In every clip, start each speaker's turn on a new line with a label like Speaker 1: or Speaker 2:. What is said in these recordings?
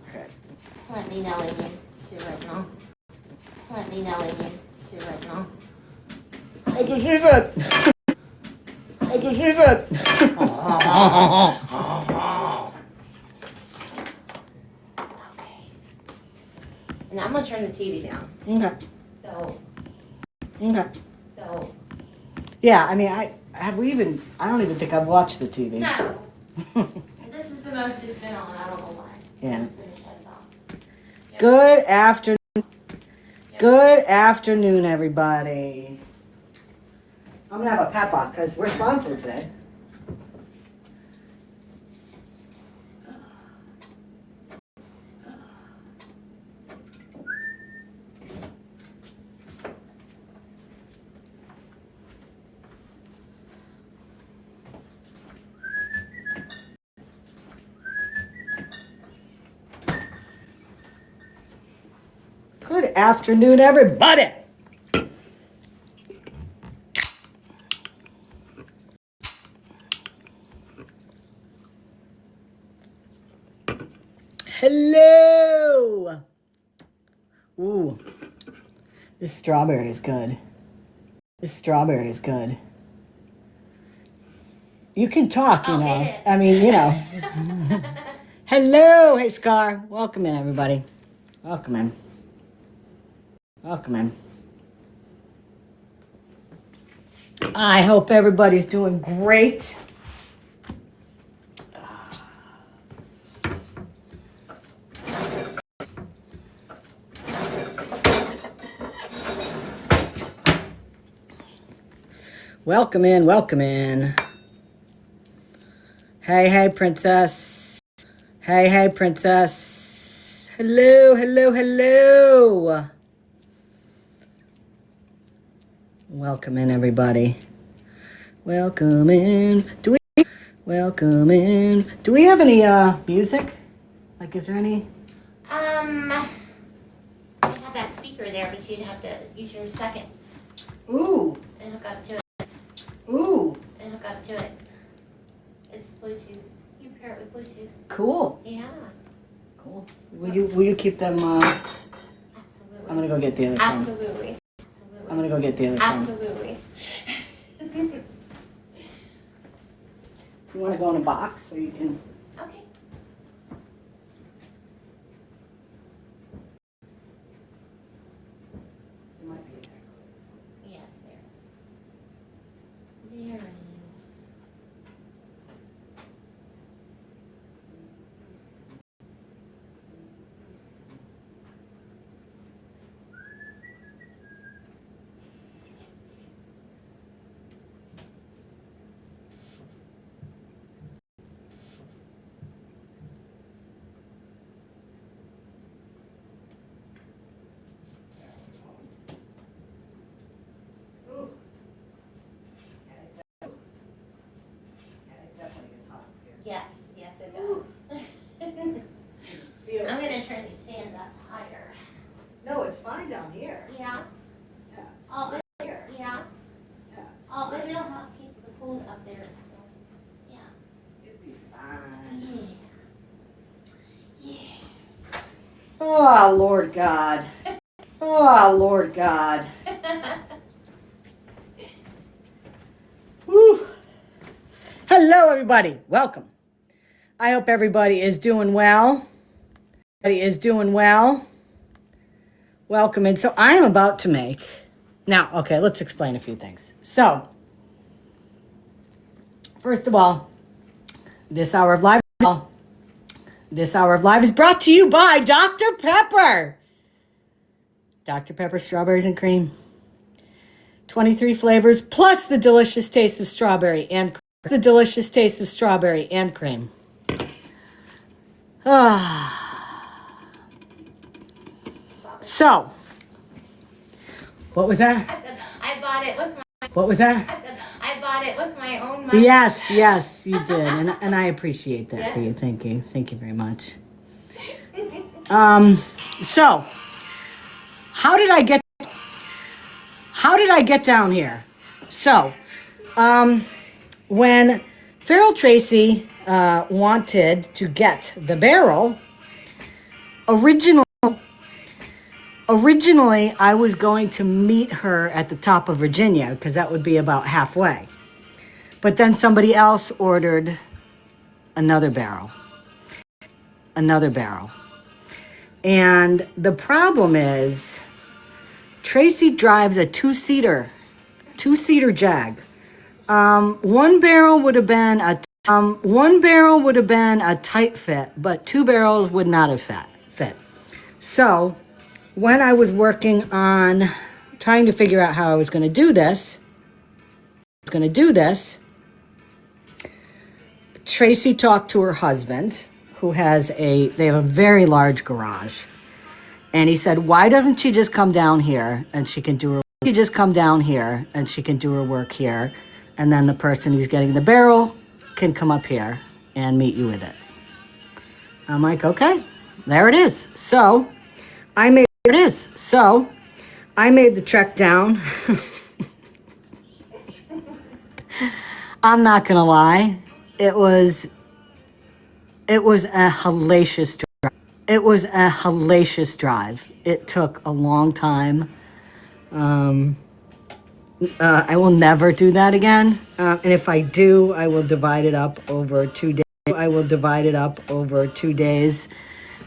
Speaker 1: Okay.
Speaker 2: Let me know when you do it, no? Let me know when you do it, no?
Speaker 1: That's what she said. That's what she said.
Speaker 2: Okay. And I'm gonna turn the TV down.
Speaker 1: Okay.
Speaker 2: So,
Speaker 1: Okay.
Speaker 2: so.
Speaker 1: Yeah, I mean, I don't even think I've watched the TV.
Speaker 2: No. This is the most it's been on. I don't know why.
Speaker 1: Yeah.
Speaker 2: I'm just gonna shut it off. Yep.
Speaker 1: Good afternoon.
Speaker 2: Yep.
Speaker 1: Good afternoon, everybody. I'm gonna have a pep-up because we're sponsored today. Good afternoon, everybody. Hello. Ooh, this strawberry is good. This strawberry is good. You can talk, you know. I mean, you know. Hello. Hey, Scar. Welcome in, everybody. Welcome in. Welcome in. I hope everybody's doing great. Welcome in, welcome in. Hey, hey, princess. Hey, hey, princess. Hello, hello, hello. Welcome in, everybody. Welcome in. Welcome in. Do we have any music? Like, is there any?
Speaker 2: I have that speaker there, but you'd have to use your second
Speaker 1: Ooh.
Speaker 2: and hook up to it.
Speaker 1: Ooh.
Speaker 2: And hook up to it. It's Bluetooth. You pair it with Bluetooth.
Speaker 1: Cool.
Speaker 2: Yeah.
Speaker 1: Cool. Will you keep them?
Speaker 2: Absolutely.
Speaker 1: I'm gonna go get the other phone.
Speaker 2: Absolutely. Absolutely.
Speaker 1: I'm gonna go get the other phone.
Speaker 2: Absolutely.
Speaker 1: You want to go in a box so you can?
Speaker 2: Okay.
Speaker 1: It might be there.
Speaker 2: Yes, there it is. There it is.
Speaker 1: Ooh. Yeah, it definitely gets hot here.
Speaker 2: Yes, yes it does. I'm gonna turn these fans up higher.
Speaker 1: No, it's fine down here.
Speaker 2: Yeah.
Speaker 1: Yeah.
Speaker 2: Oh, but
Speaker 1: Here.
Speaker 2: yeah.
Speaker 1: Yeah.
Speaker 2: Oh, but it'll help keep the cold up there. So, yeah.
Speaker 1: It'd be fine.
Speaker 2: Yeah. Yes.
Speaker 1: Oh, Lord God. Oh, Lord God. Woo. Hello, everybody. Welcome. I hope everybody is doing well. Everybody is doing well. Welcome in. So I am about to make... Now, okay, let's explain a few things. So, first of all, this hour of live is brought to you by Dr. Pepper. Dr. Pepper strawberries and cream. 23 flavors plus the delicious taste of strawberry and cream. So, what was that?
Speaker 2: I said, I bought it with my.
Speaker 1: What was that?
Speaker 2: I said, I bought it with my own money.
Speaker 1: Yes, you did, and I appreciate that for you. Thank you very much. So, how did I get down here? So, when Farrell Tracy wanted to get the barrel, Originally, I was going to meet her at the top of Virginia because that would be about halfway. But then somebody else ordered another barrel. And the problem is, Tracy drives a two-seater Jag. One barrel would have been a tight fit, but two barrels would not have fit. So when I was working on trying to figure out how I was going to do this, Tracy talked to her husband, who they have a very large garage. And he said, why doesn't she just come down here and she can do her work here. And then the person who's getting the barrel can come up here and meet you with it. I'm like, okay, there it is. So I made the trek down. I'm not going to lie. It was a hellacious drive. It took a long time. I will never do that again. And if I do, I will divide it up over 2 days.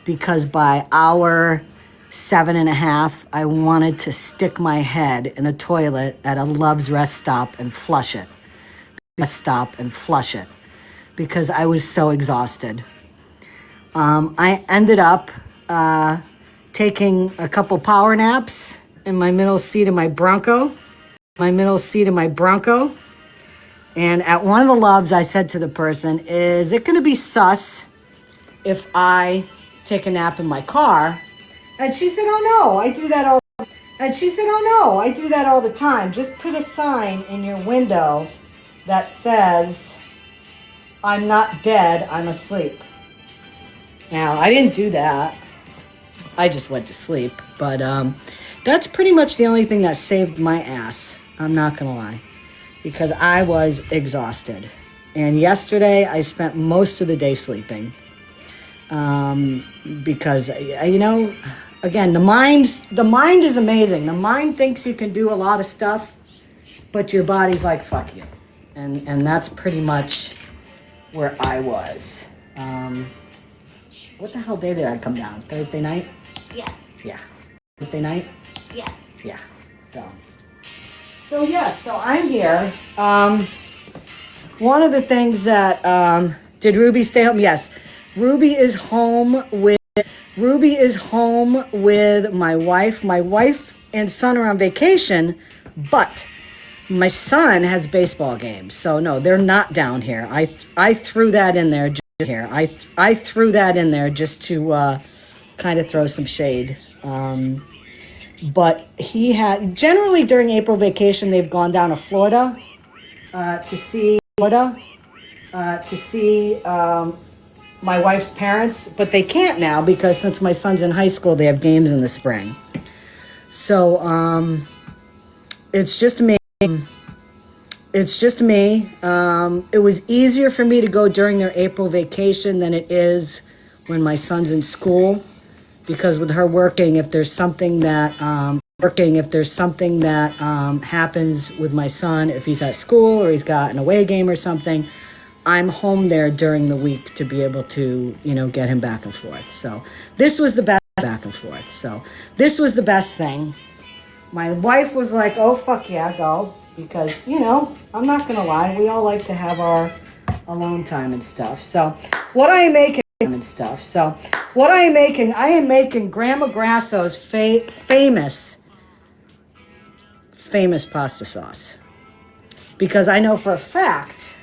Speaker 1: Because by hour 7.5, I wanted to stick my head in a toilet at a Love's rest stop and flush it. Because I was so exhausted. I ended up taking a couple power naps in my middle seat of my Bronco. And at one of the Loves, I said to the person, is it going to be sus if I take a nap in my car? And she said, oh no, I do that all the time. Just put a sign in your window that says, I'm not dead, I'm asleep. Now, I didn't do that. I just went to sleep. But that's pretty much the only thing that saved my ass. I'm not going to lie. Because I was exhausted. And yesterday, I spent most of the day sleeping. Because, again, the mind is amazing. The mind thinks you can do a lot of stuff, but your body's like, fuck you. And that's pretty much where I was. What the hell day did I come down? Thursday night?
Speaker 2: Yes.
Speaker 1: Yeah. Thursday night?
Speaker 2: Yes.
Speaker 1: Yeah. So I'm here. One of the things that, did Ruby stay home? Yes. Ruby is home with my wife. My wife and son are on vacation, but my son has baseball games. So no, they're not down here. I threw that in there just to kind of throw some shade. But generally during April vacation, they've gone down to Florida to see my wife's parents, but they can't now because since my son's in high school, they have games in the spring. So it's just me. It was easier for me to go during their April vacation than it is when my son's in school, because with her working, if there's something that happens with my son, if he's at school or he's got an away game or something, I'm home there during the week to be able to, get him back and forth. So this was the best thing. My wife was like, oh, fuck yeah, go. Because, I'm not going to lie, we all like to have our alone time and stuff. So what I am making, I am making Grandma Grasso's famous pasta sauce. Because I know for a fact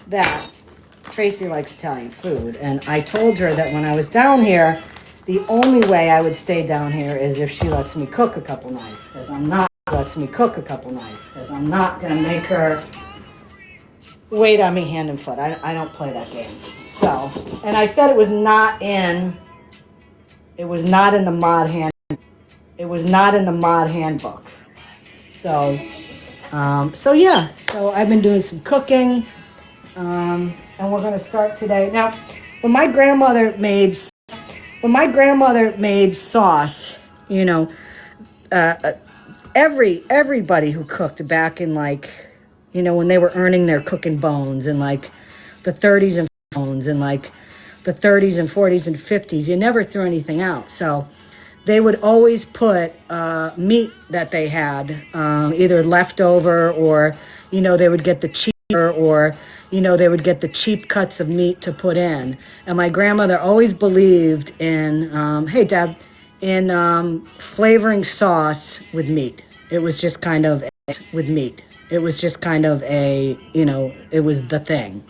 Speaker 1: that Tracy likes Italian food. And I told her that when I was down here, the only way I would stay down here is if she lets me cook a couple nights. Because I'm not going to make her wait on me hand and foot. I don't play that game. So, and I said it was not in the mod handbook. So I've been doing some cooking, and we're going to start today. Now, when my grandmother made when my grandmother made sauce, you know, everybody who cooked back in like, when they were earning their cooking bones in like the 30s and bones in like the 30s and 40s and 50s, you never threw anything out. So they would always put meat that they had, either leftover or, they would get the cheaper or, they would get the cheap cuts of meat to put in. And my grandmother always believed in, hey, Deb, in flavoring sauce with meat. It was just kind of with meat. It was just kind of it was the thing.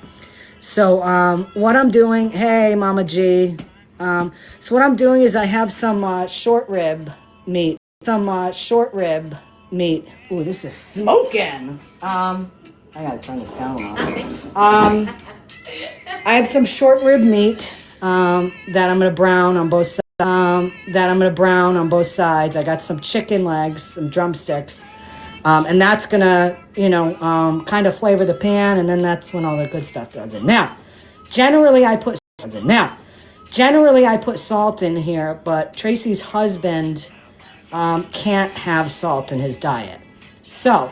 Speaker 1: So what I'm doing, hey, Mama G. So what I'm doing is I have some short rib meat. Ooh, this is smoking. I gotta turn this down a little. I have some short rib meat that I'm gonna brown on both sides. I got some chicken legs, some drumsticks. And that's gonna, kind of flavor the pan, and then that's when all the good stuff goes in. Generally I put salt in here, but Tracy's husband can't have salt in his diet, so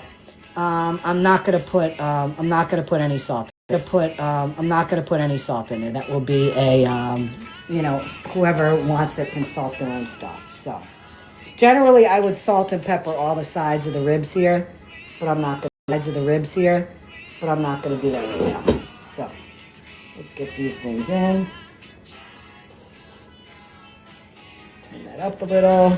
Speaker 1: I'm not gonna put any salt. I'm not gonna put any salt in there. That will be whoever wants it can salt their own stuff. So. Generally, I would salt and pepper all the sides of the ribs here, but I'm not going to do that right now. So, let's get these things in. Turn that up a little.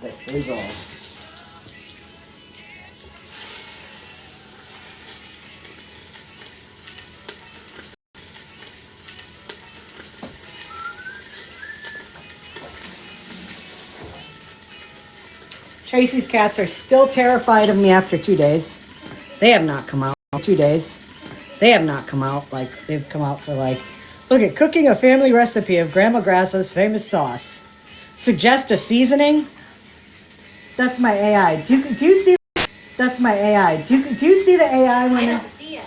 Speaker 1: This is all. Tracy's cats are still terrified of me after 2 days. They have not come out. 2 days. They have not come out. Like, they've come out for like, look at cooking a family recipe of Grandma Grasso's famous sauce. Suggest a seasoning. That's my AI. Do you see? That's my AI. Do you see the AI when?
Speaker 2: I don't see it.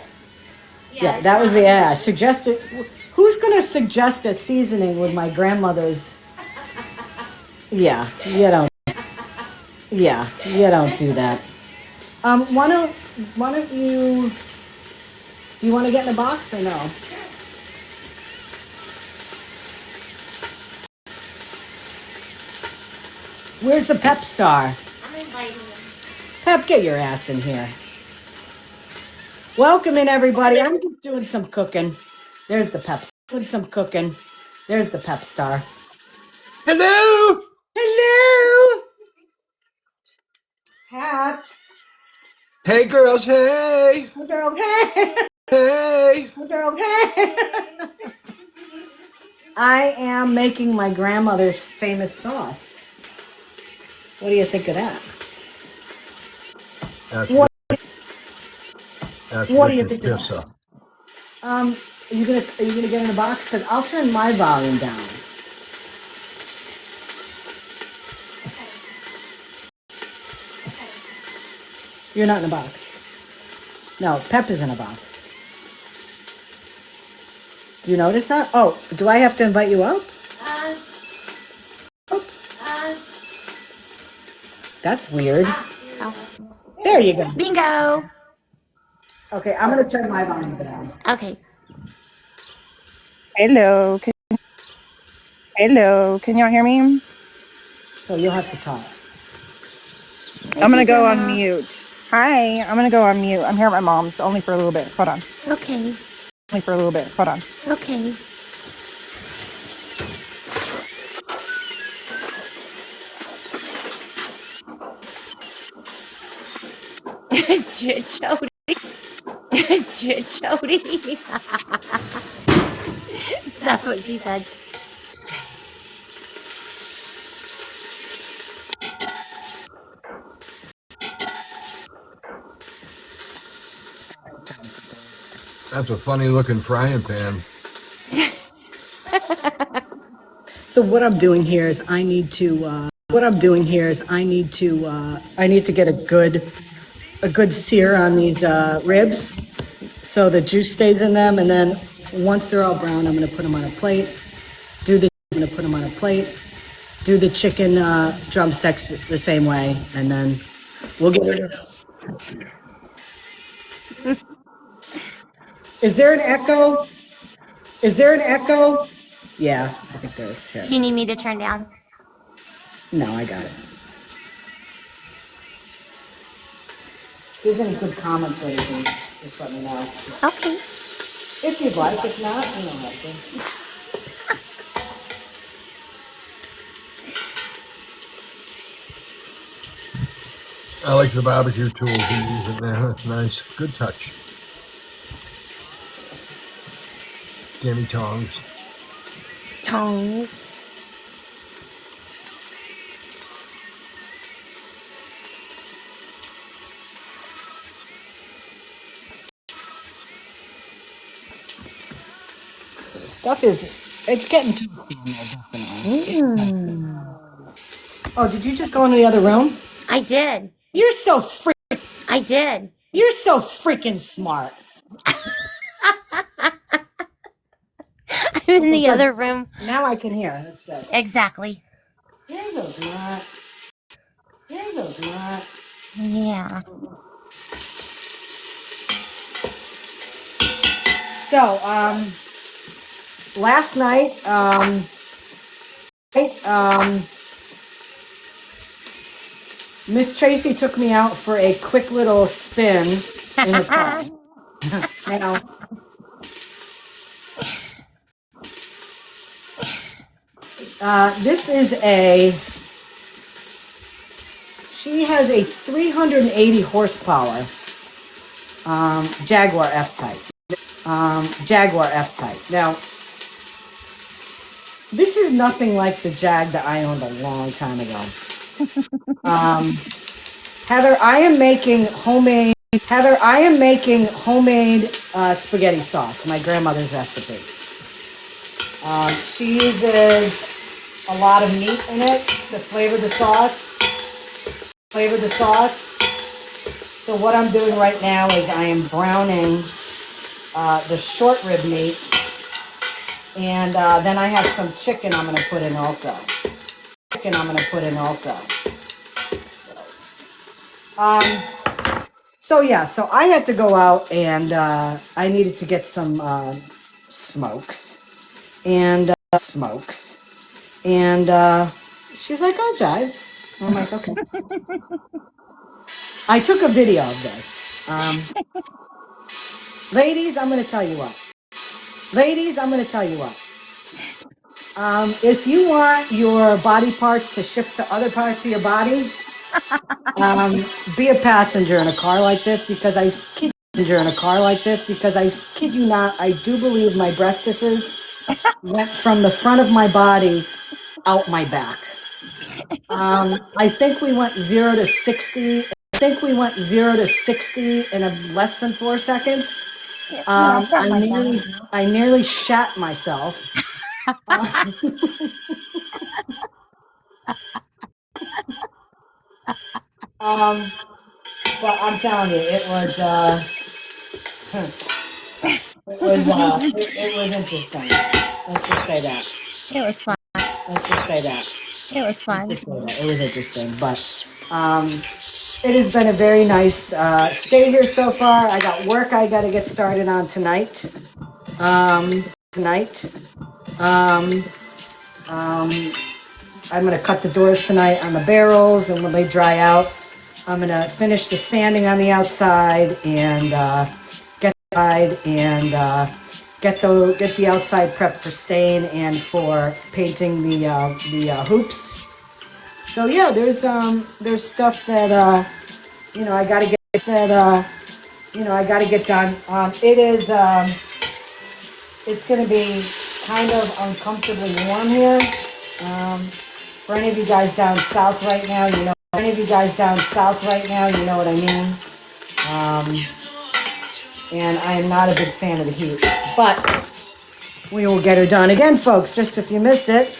Speaker 1: Yeah, that was the AI. Suggested. Who's gonna suggest a seasoning with my grandmother's? Yeah, you don't. Yeah, you don't do that. Why don't you? Do you want to get in a box or no? Where's the Pep Star?
Speaker 2: I'm inviting you.
Speaker 1: Pep, get your ass in here. Welcome in, everybody. I'm just doing some cooking. There's the Pep. Doing some cooking. There's the Pep Star.
Speaker 3: Hello.
Speaker 1: Hello. Peps.
Speaker 3: Hey, girls. Hey.
Speaker 1: Hey, girls. Hey.
Speaker 3: Hey.
Speaker 1: Hey, girls. Hey. I am making my grandmother's famous sauce. What do you think of that? What do you think of that? Are you gonna get in a box? Because I'll turn my volume down. You're not in a box. No, Pep is in a box. Do you notice that? Oh, do I have to invite you up? That's weird.
Speaker 2: Oh.
Speaker 1: There you go.
Speaker 2: Bingo.
Speaker 1: Okay, I'm gonna turn my volume down.
Speaker 2: Okay.
Speaker 4: Hello. Hello. Can y'all hear me?
Speaker 1: So you'll have to talk.
Speaker 4: I'm going to go on mute. Hi. I'm going to go on mute. I'm here at my mom's only for a little bit. Hold on.
Speaker 2: Okay.
Speaker 4: Only for a little bit. Hold on.
Speaker 2: Okay. Jody. Jody. That's what she said.
Speaker 3: That's a funny looking frying pan.
Speaker 1: So what I'm doing here is I need to get a good a good sear on these ribs so the juice stays in them. And then once they're all brown, I'm going to put them on a plate. I'm going to put them on a plate. Do the chicken drumsticks the same way, and then we'll get rid of it. Is there an echo? Is there an echo? Yeah, I think there is. Here.
Speaker 2: Do you need me to turn down?
Speaker 1: No, I got it. If there's any good comments or anything, just let me know.
Speaker 2: Okay.
Speaker 1: If you'd like, if not, you don't have to.
Speaker 3: I like the barbecue tools you use in there. That's nice. Good touch. Gammy tongs.
Speaker 2: Tongs.
Speaker 1: So stuff is, it's getting too definitely. Oh, did you just go into the other room?
Speaker 2: I did.
Speaker 1: You're so
Speaker 2: I did.
Speaker 1: You're so freaking smart.
Speaker 2: I'm in the other room.
Speaker 1: Now I can hear. That's good.
Speaker 2: Exactly.
Speaker 1: You're so smart. You're so smart.
Speaker 2: Yeah.
Speaker 1: So, last night, Miss Tracy took me out for a quick little spin in the car. Now, this is she has a 380 horsepower Jaguar F-Type. Jaguar F-Type. Now, this is nothing like the Jag that I owned a long time ago. Heather, I am making homemade spaghetti sauce, my grandmother's recipe. She uses a lot of meat in it to flavor the sauce. So what I'm doing right now is I am browning the short rib meat, and then I have some chicken I'm going to put in also. So I had to go out and I needed to get some smokes, and she's like, "I'll drive." I'm like, "Okay." I took a video of this. Ladies, I'm going to tell you what. If you want your body parts to shift to other parts of your body, be a passenger in a car like this, because I kid you not, I do believe my breastises went from the front of my body out my back. I think we went 0 to 60. In less than 4 seconds. I nearly shat myself. But I'm telling you, it was interesting. Let's just say that.
Speaker 2: It was fun. It was fun.
Speaker 1: It was interesting, but it has been a very nice stay here so far. I got work I got to get started on tonight. I'm going to cut the doors tonight on the barrels, and when they dry out, I'm going to finish the sanding on the outside and get the outside prepped for stain and for painting the hoops. So yeah, there's stuff that I got to get done. It's going to be kind of uncomfortably warm here. For any of you guys down south right now, you know what I mean. And I am not a big fan of the heat, but we will get her done. Again, folks, just if you missed it,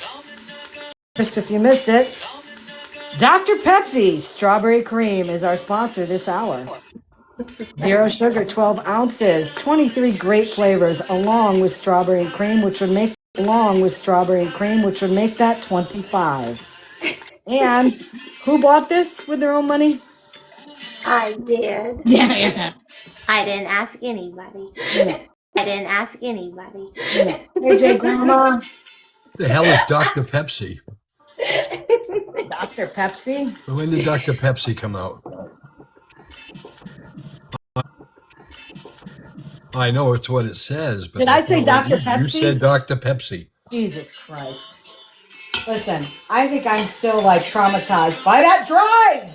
Speaker 1: Dr. Pepsi Strawberry Cream is our sponsor this hour. Zero sugar, 12 ounces, 23 great flavors, along with strawberry cream, which would make that 25. And who bought this with their own money?
Speaker 2: I did.
Speaker 1: Yeah.
Speaker 2: I didn't ask anybody. I didn't ask anybody.
Speaker 1: AJ Grandma,
Speaker 3: The hell is Dr. Pepsi?
Speaker 1: Dr. Pepsi.
Speaker 3: When did Dr. Pepsi come out? I know it's what it says, but
Speaker 1: Did I say Dr.
Speaker 3: You
Speaker 1: Pepsi?
Speaker 3: said Dr. Pepsi.
Speaker 1: Jesus Christ. Listen, I think I'm still like traumatized by that drive.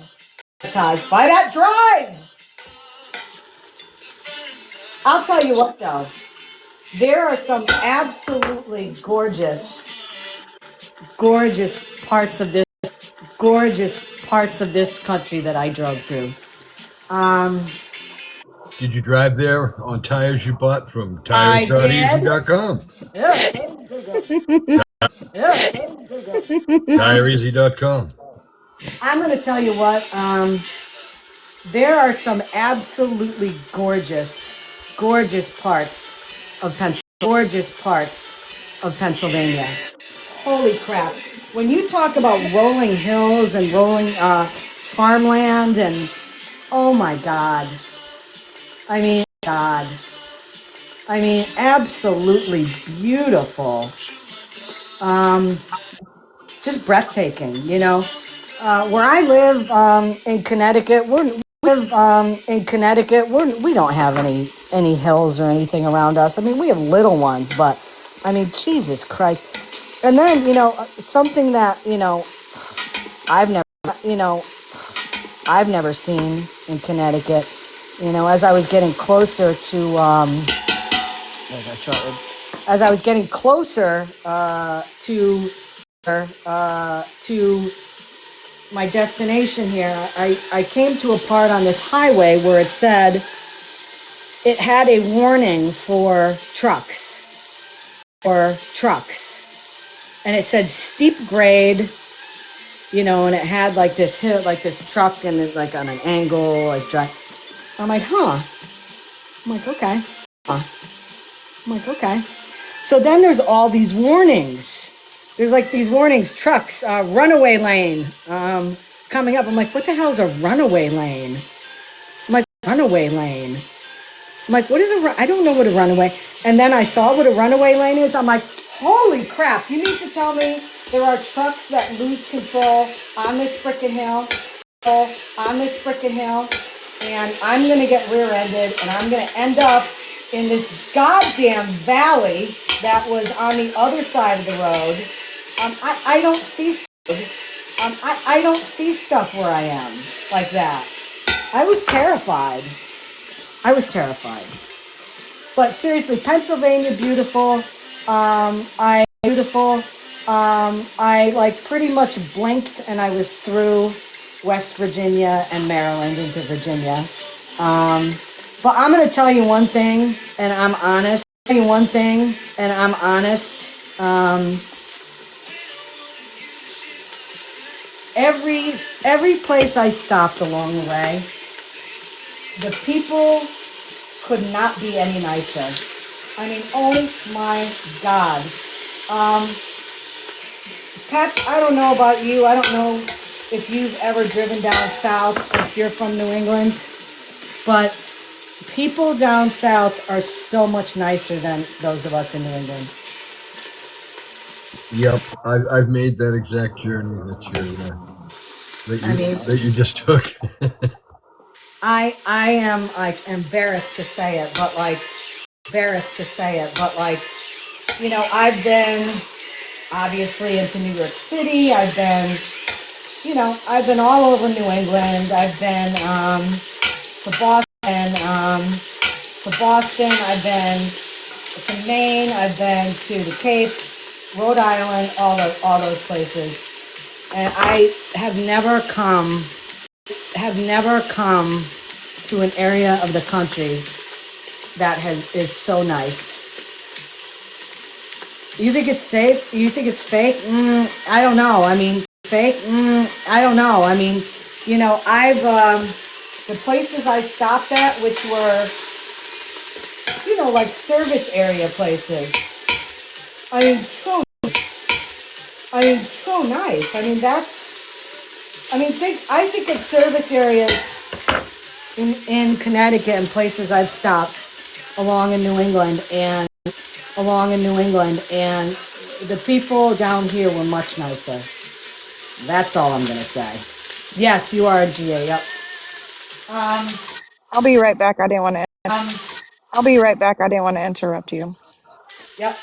Speaker 1: I'll tell you what though. There are some absolutely gorgeous parts of this country that I drove through.
Speaker 3: Did you drive there on tires you bought from
Speaker 1: I did.
Speaker 3: tires.easy.com?
Speaker 1: Yeah.
Speaker 3: Tireeasy.com.
Speaker 1: I'm going to tell you what. There are some absolutely gorgeous parts of Pennsylvania. Holy crap! When you talk about rolling hills and rolling farmland, and oh my God, I mean absolutely beautiful. Just breathtaking, you know. Where I live in Connecticut, we don't have any hills or anything around us. I mean, we have little ones, but I mean, Jesus Christ. And then, you know, something that, I've never seen in Connecticut, as I was getting closer to as I was getting closer to my destination here, I came to a part on this highway where it said it had a warning for trucks. And it said steep grade, and it had like this hill, like this truck, and it's like on an angle, like drive. I'm like, okay. So then there's all these warnings. There's like these warnings, trucks, runaway lane, coming up. I'm like, what the hell is a runaway lane? I'm like, runaway lane. I'm like, what is I don't know what a runaway. And then I saw what a runaway lane is. I'm like, holy crap, you need to tell me there are trucks that lose control on this frickin' hill, and I'm going to get rear-ended, and I'm going to end up in this goddamn valley that was on the other side of the road. I don't see I don't see stuff where I am like that. I was terrified. But seriously, Pennsylvania, beautiful. I like pretty much blinked and I was through West Virginia and Maryland into Virginia. But I'm going to tell you one thing, and I'm honest. Every place I stopped along the way, the people could not be any nicer. I mean, oh my God. Pat, I don't know about you. I don't know if you've ever driven down south since you're from New England, but people down south are so much nicer than those of us in New England.
Speaker 3: Yep, I've made that exact journey that you just took.
Speaker 1: I am like embarrassed to say it, but I've been obviously into New York City. I've been all over New England. I've been to Boston. I've been to Maine. I've been to the Cape, Rhode Island, all those places, and I have never come to an area of the country that is so nice. You think it's safe? You think it's fake? I don't know. I mean, Fake? I don't know. I mean, you know, I've the places I stopped at, which were, you know, like service area places. I mean, so nice. I mean, I think of service areas in Connecticut and places I've stopped along in New England, and the people down here were much nicer. That's all I'm gonna say. Yes, you are a GA. Yep.
Speaker 4: I'll be right back. I didn't want to. I'll be right back. I didn't want to interrupt you.
Speaker 1: Yep.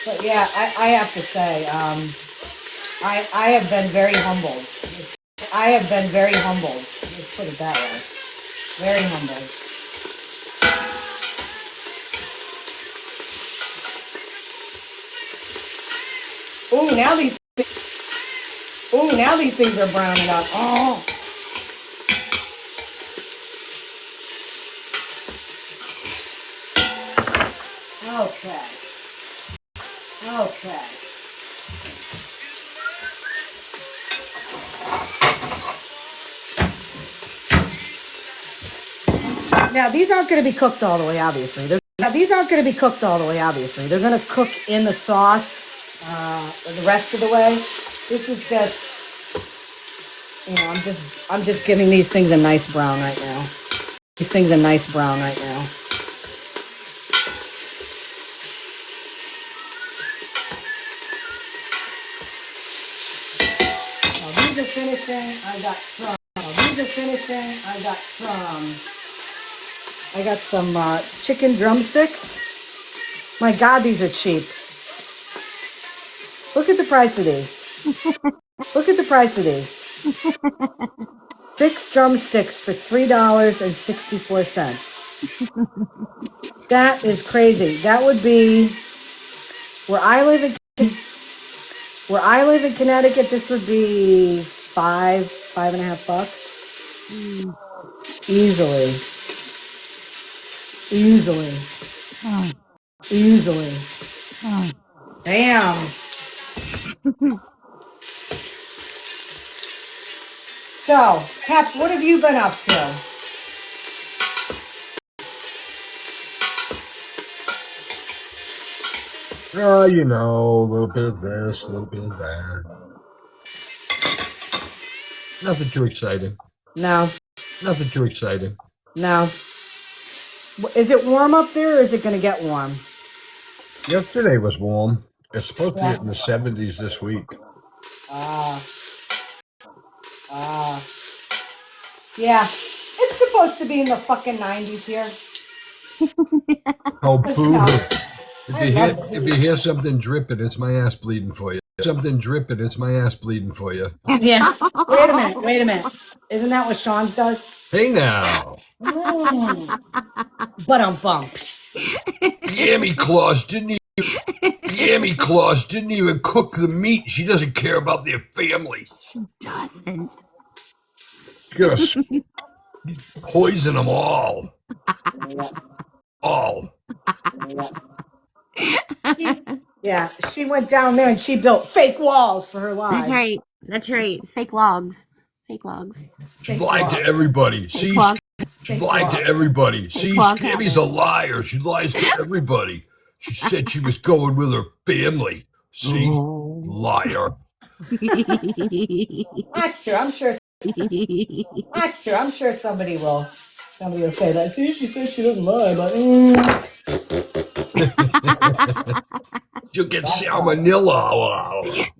Speaker 1: But yeah, I have to say, I have been very humbled. I have been very humbled. Let's put it that way. Very humbled. Ooh, now these things are browning up. Oh. Okay. Okay. Now these aren't going to be cooked all the way, obviously. They're going to cook in the sauce the rest of the way. This is just, you know, I'm just giving these things a nice brown right now. While these are finishing, I got some chicken drumsticks. My God, these are cheap. Look at the price of these. 6 drumsticks for $3.64. That is crazy. That would be where I live in Connecticut. This would be $5.50. Easily. Damn. So, Pep, what have you been up to?
Speaker 3: Oh, you know, a little bit of this, a little bit of that. Nothing too exciting.
Speaker 1: No. Is it warm up there, or is it going to get warm?
Speaker 3: Yesterday was warm. It's supposed to get in the 70s this week.
Speaker 1: Yeah. It's supposed to be in the fucking 90s here.
Speaker 3: Oh, poo. If you hear something dripping, it's my ass bleeding for you. Yeah.
Speaker 1: Wait a minute. Isn't that what Sean's does?
Speaker 3: Hey now.
Speaker 1: But
Speaker 3: Scammyclaus didn't even cook the meat. She doesn't care about their family.
Speaker 2: She doesn't.
Speaker 3: She's gonna poison them all.
Speaker 1: Yeah, she went down there and she built fake walls for her lives.
Speaker 2: That's right. Fake logs.
Speaker 3: She lied to everybody. She lied to everybody. See, Scammy's a liar. She lies to everybody. She said she was going with her family. See? Liar.
Speaker 1: That's true. I'm sure somebody will say that. See, she says she doesn't lie, but
Speaker 3: She'll get salmonella.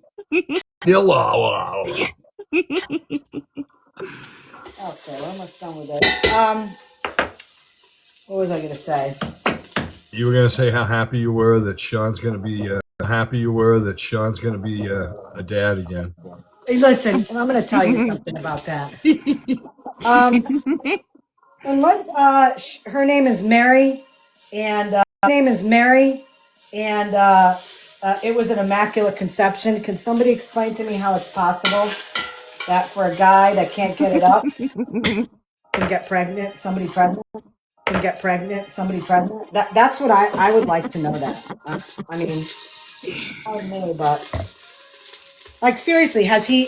Speaker 1: Okay, we're almost done with this. What was I going to say?
Speaker 3: You were going to say how happy you were that Sean's going to be a dad again.
Speaker 1: Hey, listen, I'm going to tell you something about that. Unless her name is Mary, and it was an immaculate conception. Can somebody explain to me how it's possible that for a guy that can't get it up can get pregnant, somebody pregnant? That's what I would like to know that. I mean, Pardon me, but like seriously, has he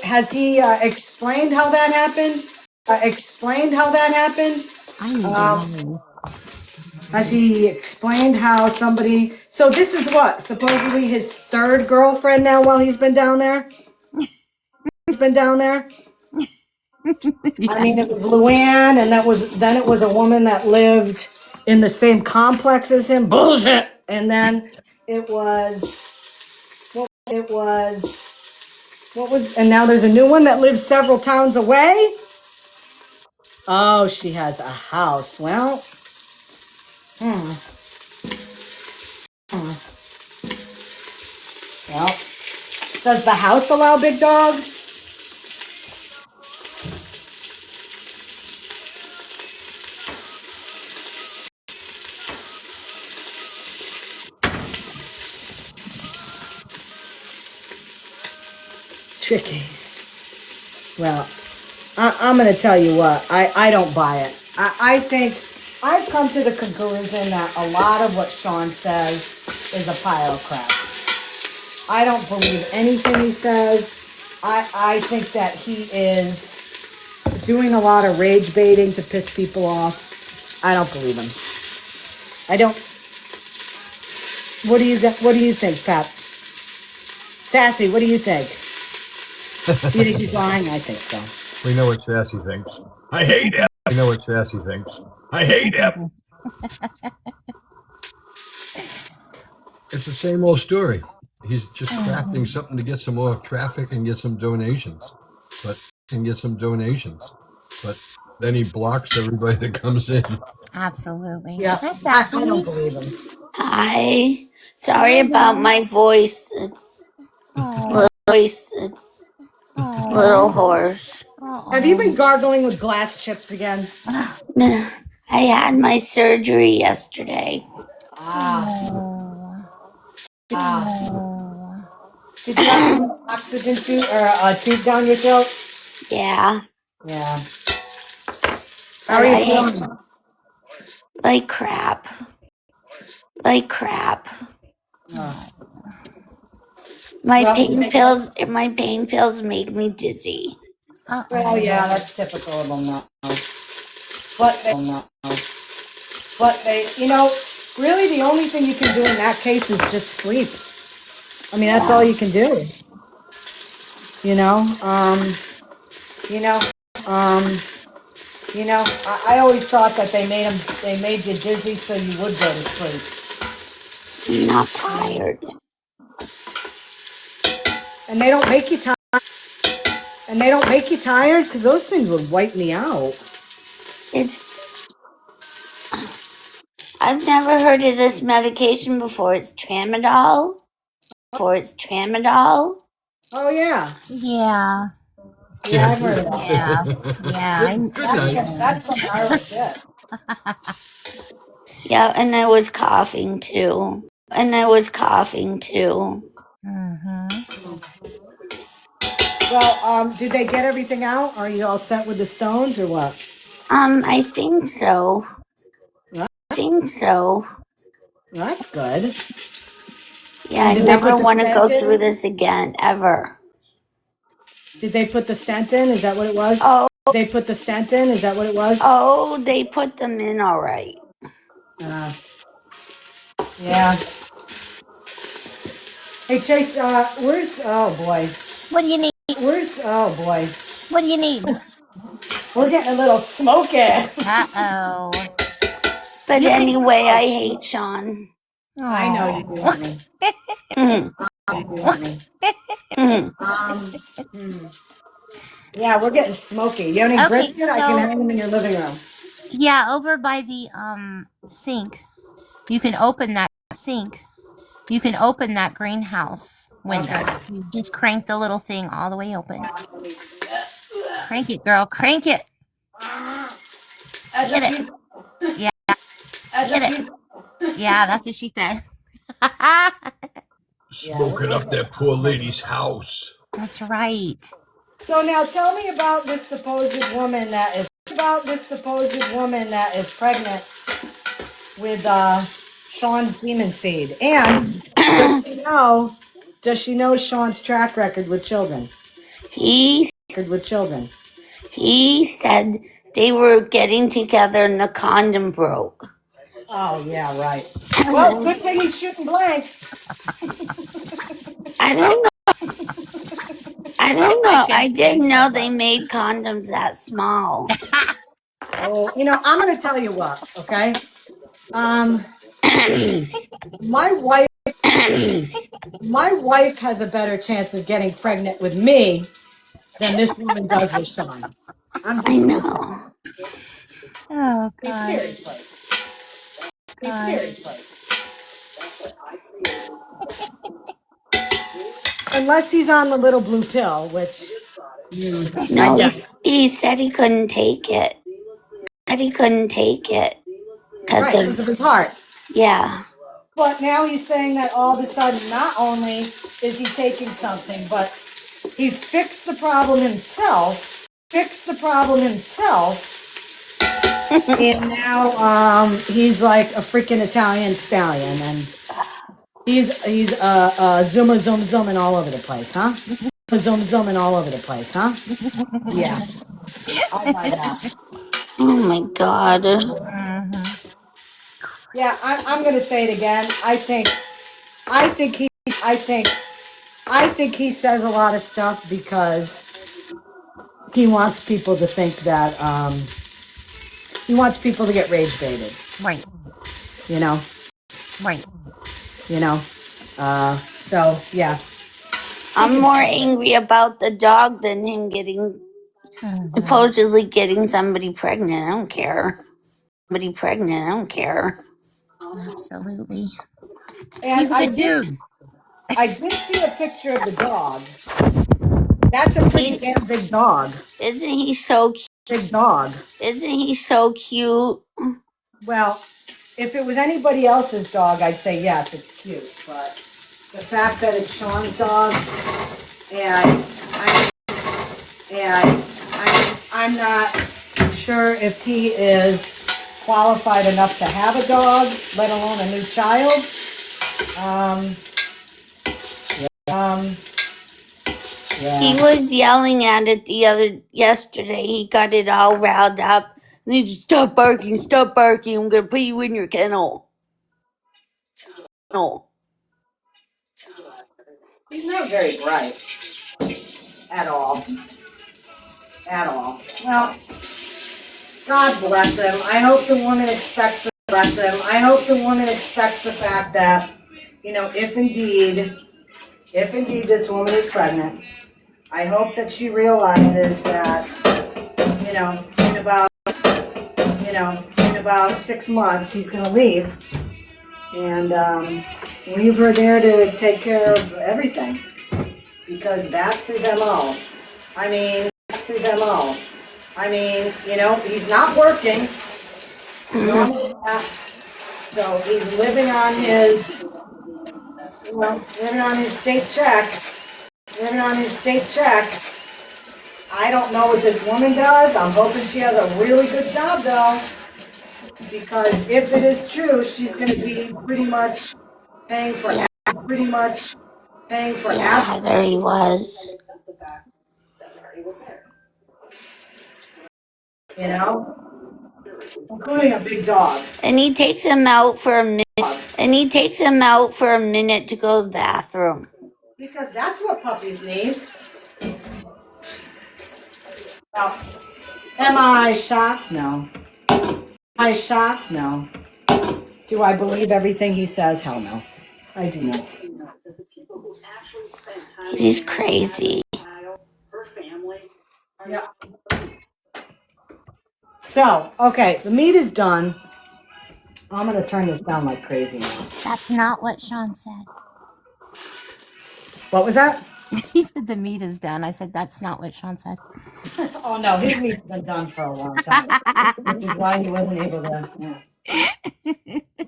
Speaker 1: explained how that happened? Explained how that happened?
Speaker 2: I need to know.
Speaker 1: Has he explained how somebody? So this is what supposedly his third girlfriend now while he's been down there. He's been down there. I mean, it was Luann, and then it was a woman that lived in the same complex as him. Bullshit. And then it was what was, and now there's a new one that lives several towns away. Oh, she has a house. Well, well, does the house allow big dogs? Tricky. Well, I'm going to tell you what, I don't buy it. I think I've come to the conclusion that a lot of what Sean says is a pile of crap. I don't believe anything he says. I think that he is doing a lot of rage baiting to piss people off. I don't believe him. I don't. What do you think, Pat? Sassy, what do you think? You think he's lying? I think so.
Speaker 3: We know what Sassy thinks. I hate him. We know what Sassy thinks. I hate him. It's the same old story. He's just crafting something to get some more traffic and get some donations. But then he blocks everybody that comes in.
Speaker 2: Absolutely.
Speaker 1: Yeah, I don't believe him.
Speaker 5: Hi. Sorry about my voice. It's a little hoarse.
Speaker 1: Have you been gargling with glass chips again?
Speaker 5: I had my surgery yesterday.
Speaker 1: Did you have an oxygen tube or a tube down your throat?
Speaker 5: Yeah.
Speaker 1: Yeah. How are you feeling?
Speaker 5: Like crap. My pain pills made me dizzy.
Speaker 1: Oh yeah, that's typical of them now. But they, really the only thing you can do in that case is just sleep. I mean, that's all you can do. You know, I always thought that they made you dizzy so you would go to sleep.
Speaker 5: I'm not tired.
Speaker 1: And they don't make you tired. Because those things would wipe me out.
Speaker 5: I've never heard of this medication before. It's tramadol.
Speaker 1: Oh yeah.
Speaker 2: Yeah.
Speaker 1: Yeah, I've heard of that.
Speaker 2: Yeah.
Speaker 3: Good night.
Speaker 1: That's some gnarly shit.
Speaker 5: Yeah, and I was coughing too.
Speaker 1: Well, did they get everything out? Are you all set with the stones or what?
Speaker 5: I think so.
Speaker 1: That's good.
Speaker 5: Yeah, I never want to go through this again, ever.
Speaker 1: Did they put the stent in? Is that what it was?
Speaker 5: Oh.
Speaker 1: They put the stent in? Is that what it was?
Speaker 5: Oh, they put them in all right.
Speaker 1: Yeah. Hey, Chase, oh boy.
Speaker 2: What do you need?
Speaker 1: Oh boy.
Speaker 2: What do you need?
Speaker 1: We're getting a little smoky.
Speaker 2: Uh-oh.
Speaker 5: But anyway, I hate Sean.
Speaker 1: I know you do, honey. Yeah, we're getting smoky. You have any brisket? I can have them in your living room.
Speaker 2: Yeah, over by the sink. You can open that greenhouse window.
Speaker 1: Okay.
Speaker 2: You just crank the little thing all the way open. Crank it, girl. Crank it. Get it. Yeah. Get it. Yeah, that's what she said.
Speaker 3: Smoking up that poor lady's house.
Speaker 2: That's right.
Speaker 1: So now tell me about this supposed woman that is pregnant with Sean's demon seed. And Does she know Sean's track record with children?
Speaker 5: He
Speaker 1: With children.
Speaker 5: he said they were getting together and the condom broke.
Speaker 1: Oh yeah, right. Well, good thing he's shooting blank.
Speaker 5: I don't know. I didn't know they made condoms that small.
Speaker 1: Oh, I'm gonna tell you what, okay? My wife has a better chance of getting pregnant with me than this woman does with Sean.
Speaker 5: I know.
Speaker 4: Oh, God.
Speaker 1: Seriously. Seriously. Unless he's on the little blue pill, which
Speaker 5: No, he said he couldn't take it.
Speaker 1: because of his heart.
Speaker 5: Yeah.
Speaker 1: But now he's saying that all of a sudden, not only is he taking something, but he fixed the problem himself. And now he's like a freaking Italian stallion, and he's zooming all over the place, huh? Zooming all over the place, huh? Yeah. I buy that.
Speaker 5: Oh my God.
Speaker 1: Yeah, I'm gonna say it again. I think he says a lot of stuff because he wants people to think that he wants people to get rage baited.
Speaker 4: Right.
Speaker 1: You know.
Speaker 4: Right.
Speaker 1: So yeah.
Speaker 5: I'm more angry about the dog than him supposedly getting somebody pregnant. I don't care.
Speaker 4: Absolutely.
Speaker 1: And
Speaker 4: He's a good dude.
Speaker 1: I did see a picture of the dog. That's a pretty damn big dog.
Speaker 5: Isn't he so cute?
Speaker 1: Big dog.
Speaker 5: Isn't he so cute?
Speaker 1: Well, if it was anybody else's dog, I'd say yes, it's cute. But the fact that it's Sean's dog, and I'm not sure if he is qualified enough to have a dog, let alone a new child. Yeah.
Speaker 5: He was yelling at it yesterday. He got it all riled up. You need to stop barking, I'm gonna put you in your kennel. No.
Speaker 1: He's not very bright. At all. Well, God bless him. I hope the woman expects the fact that, if indeed this woman is pregnant, I hope that she realizes that, in about 6 months, he's going to leave and leave her there to take care of everything, because that's his MO. He's not working. So he's living on his state check. I don't know what this woman does. I'm hoping she has a really good job though, because if it is true, she's going to be pretty much paying for.
Speaker 5: Yeah, there he was.
Speaker 1: Including a big dog.
Speaker 5: And he takes him out for a minute. To go to the bathroom.
Speaker 1: Because that's what puppies need. Well, am I shocked? No. No. Do I believe everything he says? Hell no. I do not.
Speaker 5: He's crazy.
Speaker 1: Yeah. So, okay, the meat is done. I'm going to turn this down like crazy now.
Speaker 6: That's not what Sean said.
Speaker 1: What was that?
Speaker 6: He said the meat is done. I said, that's not what Sean said.
Speaker 1: Oh, no, his meat's been done for a long time. Which is why he wasn't able to. Yeah.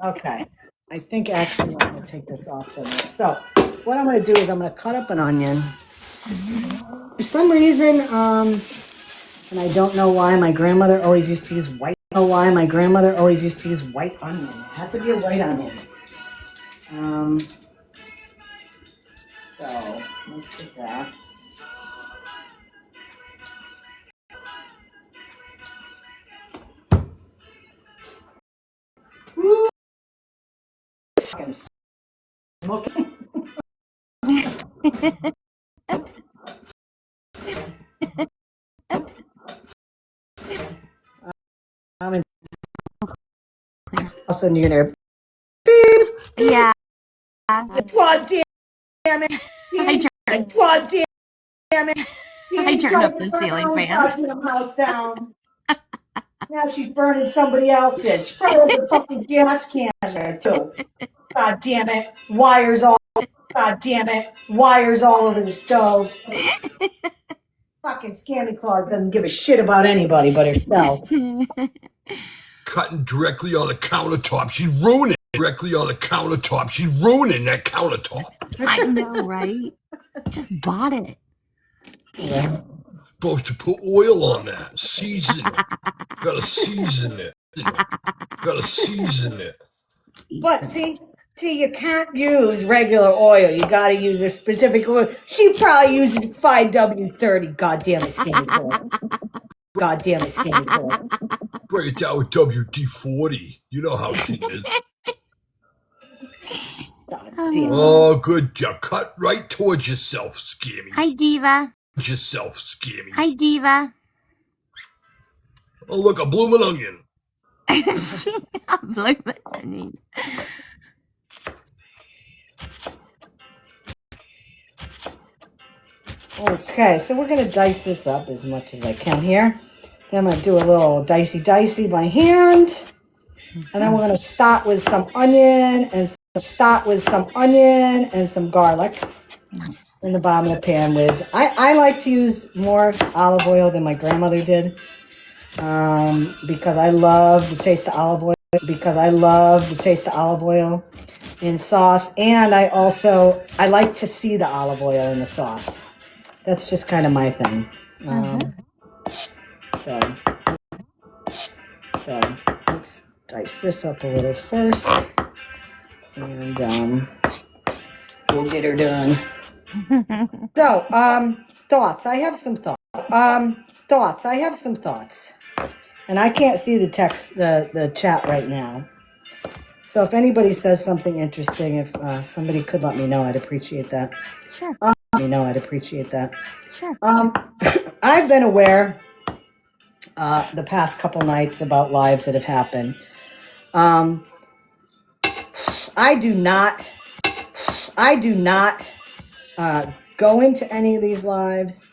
Speaker 1: Okay. I think actually I'm going to take this off for a minute. So, what I'm going to do is I'm going to cut up an onion. For some reason, and I don't know why, my grandmother always used to use white. Onion. It had to be a white onion. So let's get that. Woo! Fucking smoking. I'm in. All of a sudden you're gonna beep.
Speaker 6: Yeah.
Speaker 1: God damn it. God damn it.
Speaker 6: I turned up the ceiling fans.
Speaker 1: Goddamn house down. Now she's burning somebody else's. She probably has a fucking gas can in there too. God damn it. Wires all. God damn it. Wires all over the stove. Fucking Scammyclaus doesn't give a shit about anybody but herself.
Speaker 3: Cutting directly on the countertop. She's ruining directly on the countertop. She's ruining that countertop.
Speaker 6: I know, right? Just bought it.
Speaker 1: Yeah.
Speaker 3: Supposed to put oil on that. Season it. Gotta season it. Gotta season it.
Speaker 1: But see, you can't use regular oil. You got to use a specific oil. She probably used 5W30. Goddamn it, Scammyclaus. Goddamn it, Scammyclaus.
Speaker 3: Spray it down with WD-40. You know how she is.
Speaker 1: Goddamn.
Speaker 3: Oh, good job. Cut right towards yourself, Scammy.
Speaker 6: Hi, Diva.
Speaker 3: Yourself, Scammy.
Speaker 6: Hi, Diva.
Speaker 3: Oh, look, a blooming onion.
Speaker 6: I'm blooming onion.
Speaker 1: Okay, so we're going to dice this up as much as I can here. Then I'm going to do a little dicey by hand. And then we're going to start with some onion and some garlic.
Speaker 6: Nice.
Speaker 1: In the bottom of the pan with, I like to use more olive oil than my grandmother did. Because I love the taste of olive oil. In sauce. And I like to see the olive oil in the sauce. That's just kind of my thing. So let's dice this up a little first, and we'll get her done. So, thoughts. I have some thoughts. And I can't see the text, the chat right now. So if anybody says something interesting, if somebody could let me know, I'd appreciate that.
Speaker 6: Sure.
Speaker 1: Sure. I've been aware the past couple nights about lives that have happened. I do not go into any of these lives.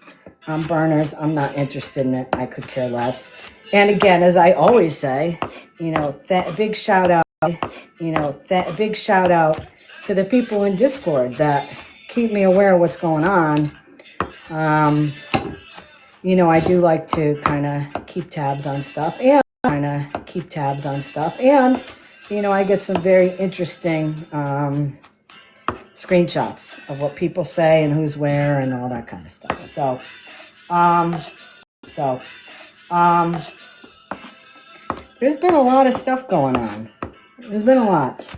Speaker 1: Burners. I'm not interested in it. I could care less. And again, as I always say, big shout out to the people in Discord that keep me aware of what's going on. I do like to kind of keep tabs on stuff, and I get some very interesting screenshots of what people say and who's where and all that kind of stuff. So there's been a lot of stuff going on. There's been a lot.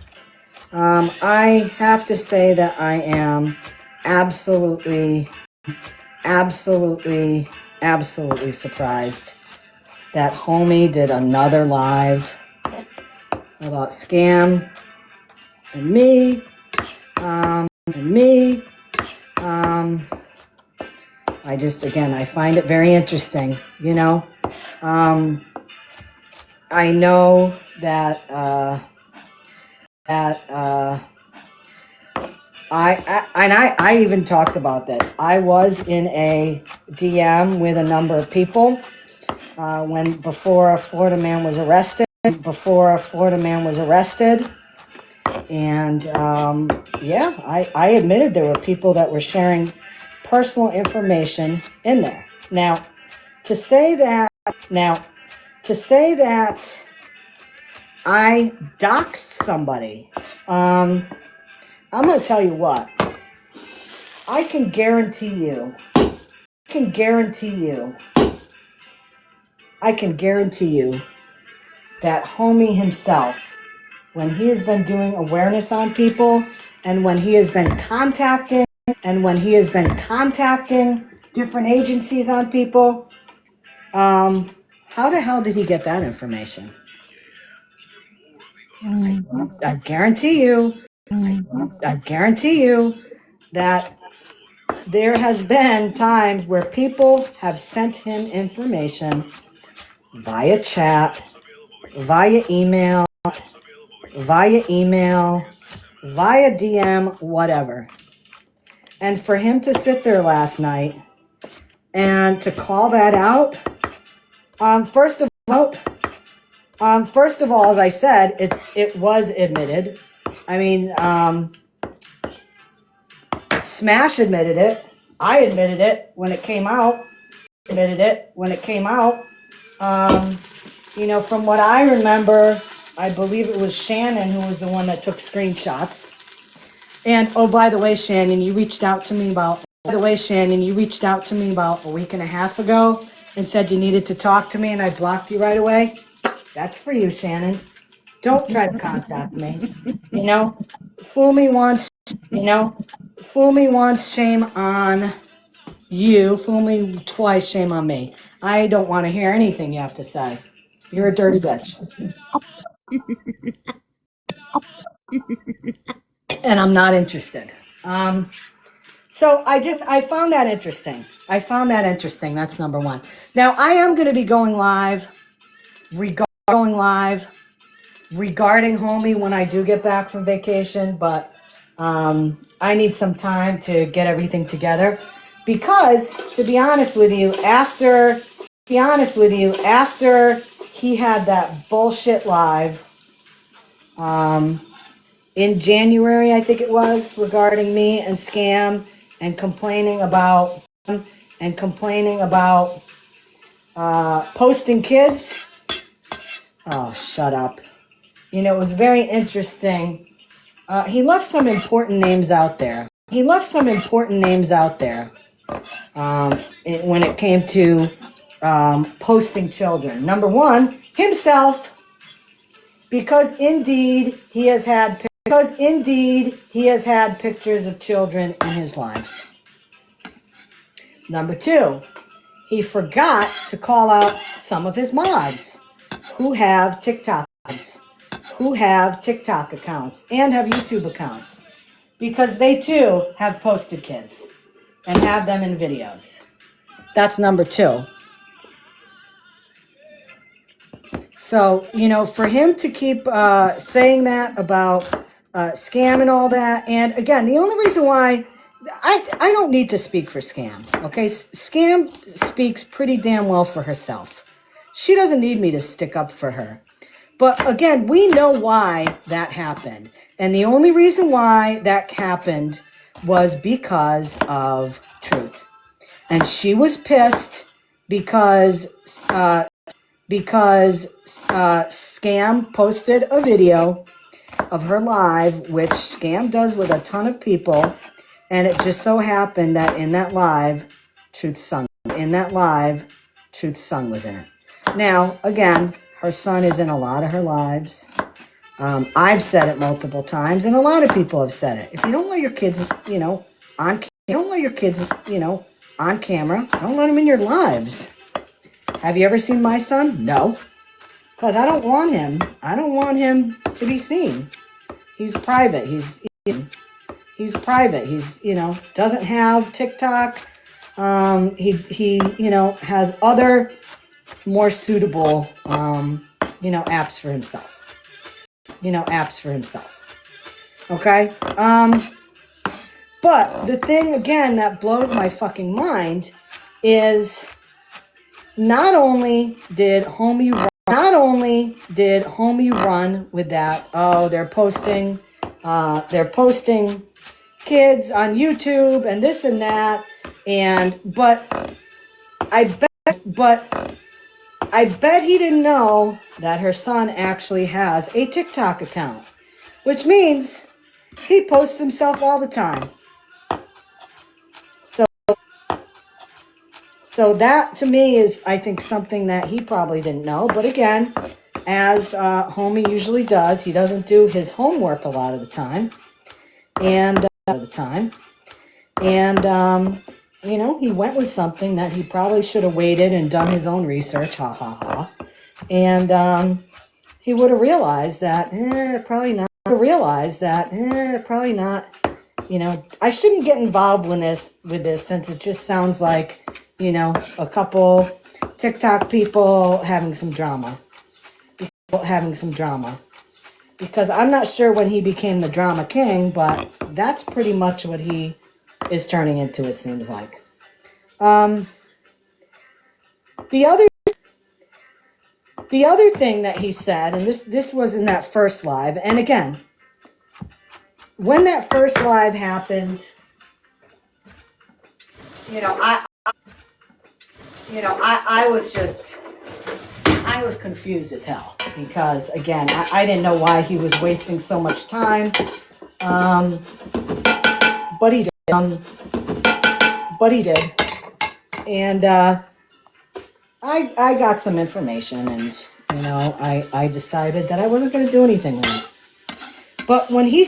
Speaker 1: I have to say that I am absolutely surprised that Homie did another live about Scam and me. I find it very interesting, I know that I even talked about this. I was in a DM with a number of people before a Florida man was arrested. And I admitted there were people that were sharing personal information in there. Now, to say that I doxed somebody, I'm going to tell you what. I can guarantee you that Homie himself, when he has been doing awareness on people and when he has been contacting and when he has been contacting different agencies on people, how the hell did he get that information? I guarantee you that there has been times where people have sent him information via chat, via email, via DM, whatever. And for him to sit there last night and to call that out, first of all, as I said, it was admitted. I mean, Smash admitted it. I admitted it when it came out. From what I remember, I believe it was Shannon who was the one that took screenshots. And oh, by the way, Shannon, you reached out to me about a week and a half ago and said you needed to talk to me, and I blocked you right away. That's for you, Shannon. Don't try to contact me. Fool me once, shame on you. Fool me twice, shame on me. I don't want to hear anything you have to say. You're a dirty bitch. And I'm not interested. So I found that interesting. That's number one. Now I am going to be going live regarding Homie when I do get back from vacation, but I need some time to get everything together because, to be honest with you, after he had that bullshit live in January, I think it was, regarding me and Scam and complaining about posting kids. Oh, shut up. It was very interesting. He left some important names out there. When it came to posting children. Number one, himself, because indeed he has had pictures of children in his life. Number two, he forgot to call out some of his mods who have TikTok accounts and have YouTube accounts, because they too have posted kids and have them in videos. That's number two. So, for him to keep saying that about Scam and all that, and again, the only reason why I don't need to speak for Scam, okay? Scam speaks pretty damn well for herself. She doesn't need me to stick up for her. But again, we know why that happened. And the only reason why that happened was because of Truth. And she was pissed because Scam posted a video of her live, which Scam does with a ton of people, and it just so happened that in that live, Truth's son was in it. Now, again, her son is in a lot of her lives. I've said it multiple times, and a lot of people have said it. If you don't want your kids, on camera, don't let them in your lives. Have you ever seen my son? No. Because I don't want him to be seen. He's private. He's private. He's, doesn't have TikTok. He has other more suitable, apps for himself. Okay? But the thing, again, that blows my fucking mind is not only did Homie run with that, oh, they're posting kids on YouTube and this and that, but I bet he didn't know that her son actually has a TikTok account, which means he posts himself all the time. So that, to me, is, I think, something that he probably didn't know. But again, as Homie usually does, he doesn't do his homework a lot of the time. And, he went with something that he probably should have waited and done his own research. Ha ha ha. And he would have realized that, probably not. Probably not. I shouldn't get involved with this since it just sounds like, a couple TikTok people having some drama. Because I'm not sure when he became the drama king, but that's pretty much what he is turning into, it seems like. The other thing that he said, and this was in that first live, and again, when that first live happened, I was confused as hell because, again, I didn't know why he was wasting so much time. But he did. And I got some information, and I decided that I wasn't going to do anything with it. But when he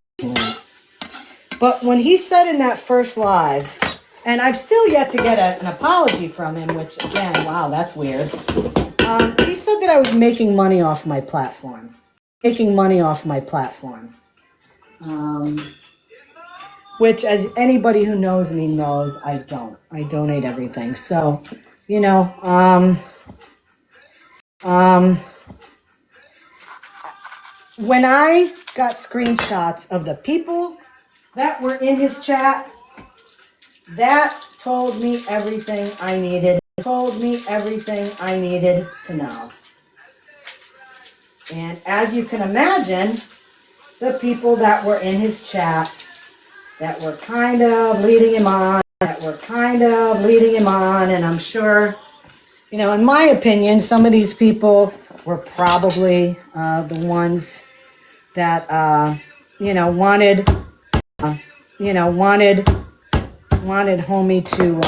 Speaker 1: said in that first live, and I've still yet to get an apology from him, which, again, wow, that's weird. He said that I was making money off my platform. Which, as anybody who knows me knows, I don't. I donate everything. So, when I got screenshots of the people that were in his chat, that told me everything I needed. To know. And as you can imagine, the people that were in his chat that were kind of leading him on, and I'm sure, in my opinion, some of these people were probably the ones that, wanted homie to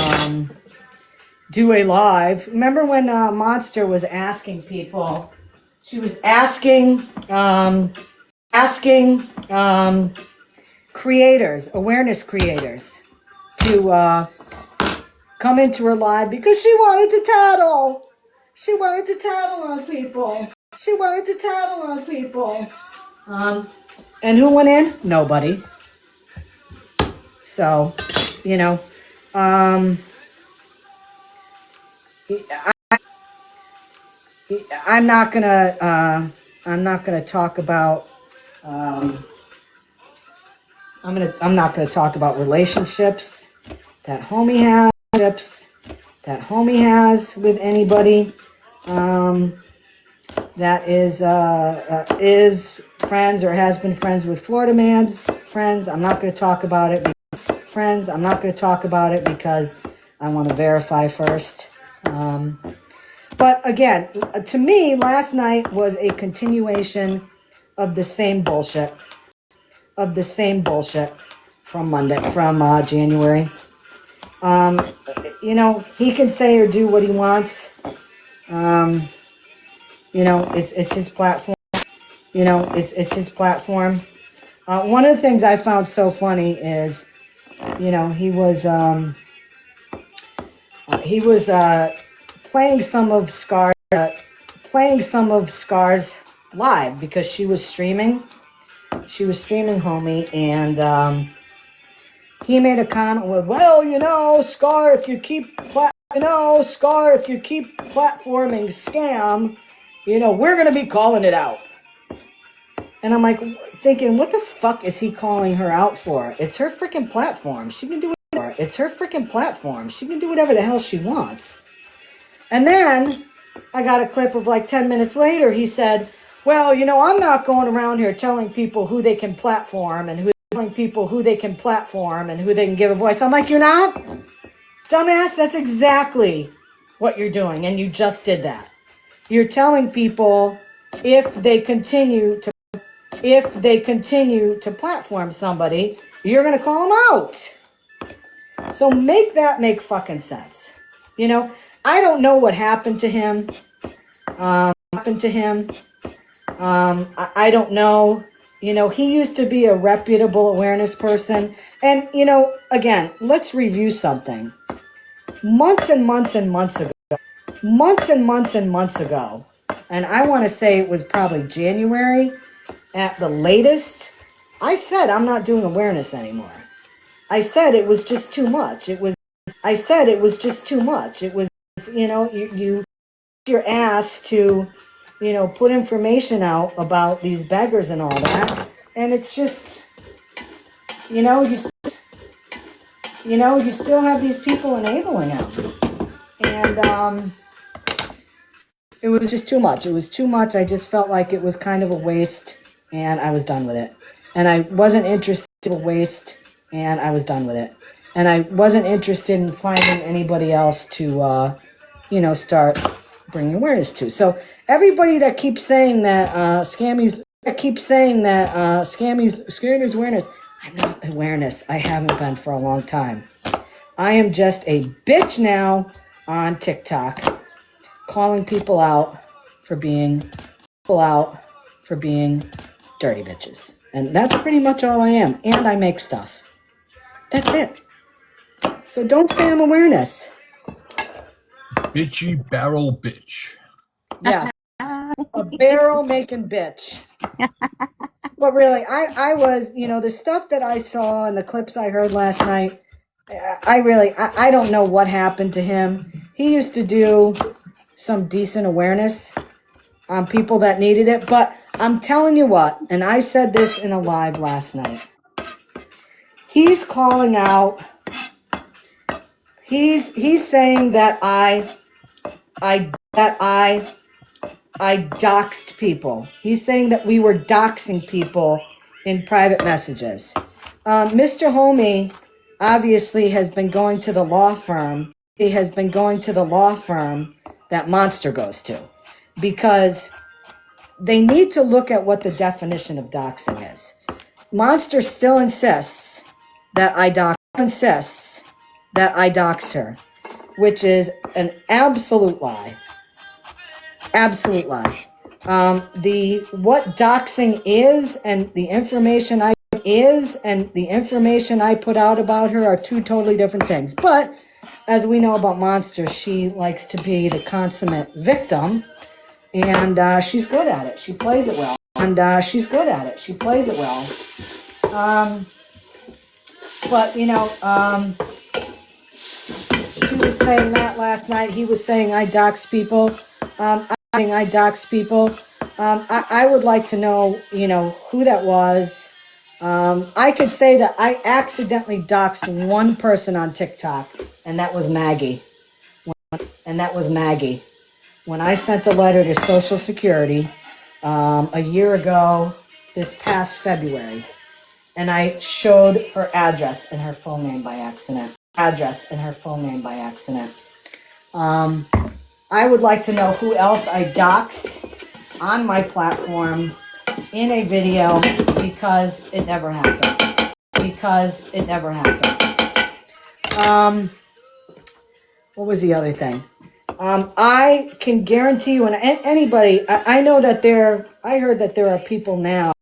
Speaker 1: do a live. Remember when Monster was asking people? She was asking creators, awareness creators, to come into her live because she wanted to tattle. She wanted to tattle on people. And who went in? Nobody. So, I'm not gonna talk about. I'm not gonna talk about relationships that homie has with anybody that is friends or has been friends with Florida man's friends. I'm not going to talk about it. Because I want to verify first. But again, to me, last night was a continuation of the same bullshit. From January. He can say or do what he wants. It's his platform. It's his platform. One of the things I found so funny is, he was playing some of Scar's live because she was streaming. Homie, and he made a comment with, well, Scar, if you keep platforming scam, we're gonna be calling it out. And I'm like thinking, what the fuck is he calling her out for? It's her freaking platform. She can do whatever. The hell she wants. And then I got a clip of like 10 minutes later. He said, well, I'm not going around here telling people who they can platform and who they can give a voice. I'm like, you're not? Dumbass, that's exactly what you're doing. And you just did that. You're telling people if they continue to platform somebody, you're going to call them out. So make that make fucking sense. I don't know what happened to him. I don't know He used to be a reputable awareness person. And, again, let's review something. Months and months and months ago, and I want to say it was probably January at the latest, I said I'm not doing awareness anymore. I said it was just too much. It was, you're asked to, put information out about these beggars and all that. And it's just, you still have these people enabling them. And it was just too much. It was too much. I just felt like it was kind of a waste, and I was done with it. And I wasn't interested in a waste, and I was done with it. And I wasn't interested in finding anybody else to, start bringing awareness to. So everybody that keeps saying that scammers awareness, I'm not awareness. I haven't been for a long time. I am just a bitch now on TikTok, calling people out for being dirty bitches. And that's pretty much all I am. And I make stuff. That's it. So don't say I'm awareness.
Speaker 3: Bitchy barrel bitch.
Speaker 1: Yeah. A barrel making bitch. But really, I was, the stuff that I saw and the clips I heard last night, I don't know what happened to him. He used to do some decent awareness on people that needed it. But I'm telling you what, and I said this in a live last night. He's calling out. He's saying that I doxed people. He's saying that we were doxing people in private messages. Mr. Homie obviously has been going to the law firm. He has been going to the law firm that Monster goes to, because they need to look at what the definition of doxing is. Monster still insists that I doxed her, which is an absolute lie. Absolute lie. What doxing is and the information I put out about her are two totally different things. But as we know about Monster, she likes to be the consummate victim, and she's good at it. She plays it well. But he was saying that last night. He was saying I dox people. I would like to know, who that was. I could say that I accidentally doxed one person on TikTok, and that was Maggie. When I sent the letter to Social Security a year ago, this past February, and I showed her address and her full name by accident. I would like to know who else I doxed on my platform in a video, because it never happened. What was the other thing? I can guarantee you, and anybody, I know that I heard that there are people now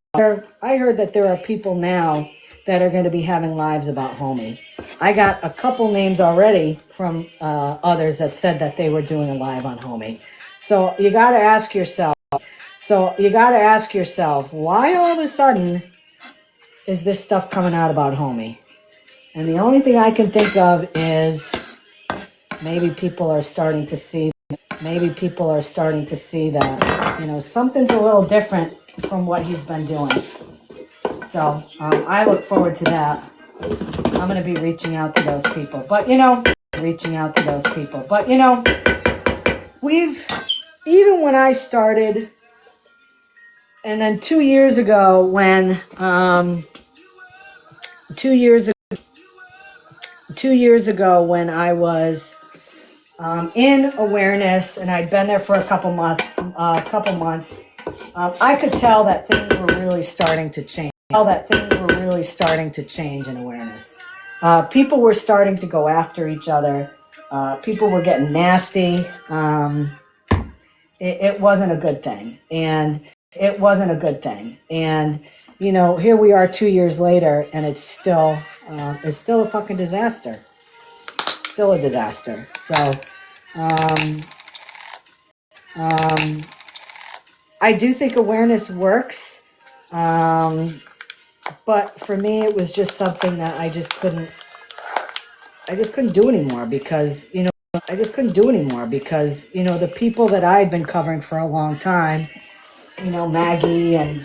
Speaker 1: that are going to be having lives about Homie. I got a couple names already from others that said that they were doing a live on Homie. So you got to ask yourself, why all of a sudden is this stuff coming out about Homie? And the only thing I can think of is maybe people are starting to see that, something's a little different from what he's been doing. So I look forward to that. I'm going to be reaching out to those people. But, even when I started, and then 2 years ago when I was in awareness, and I'd been there for a couple months, I could tell that things were really starting to change. In awareness. People were starting to go after each other. People were getting nasty. It wasn't a good thing. And here we are 2 years later, and it's still a fucking disaster. Still a disaster. So, I do think awareness works, but for me, it was just something that I just couldn't do anymore because the people that I had been covering for a long time, Maggie and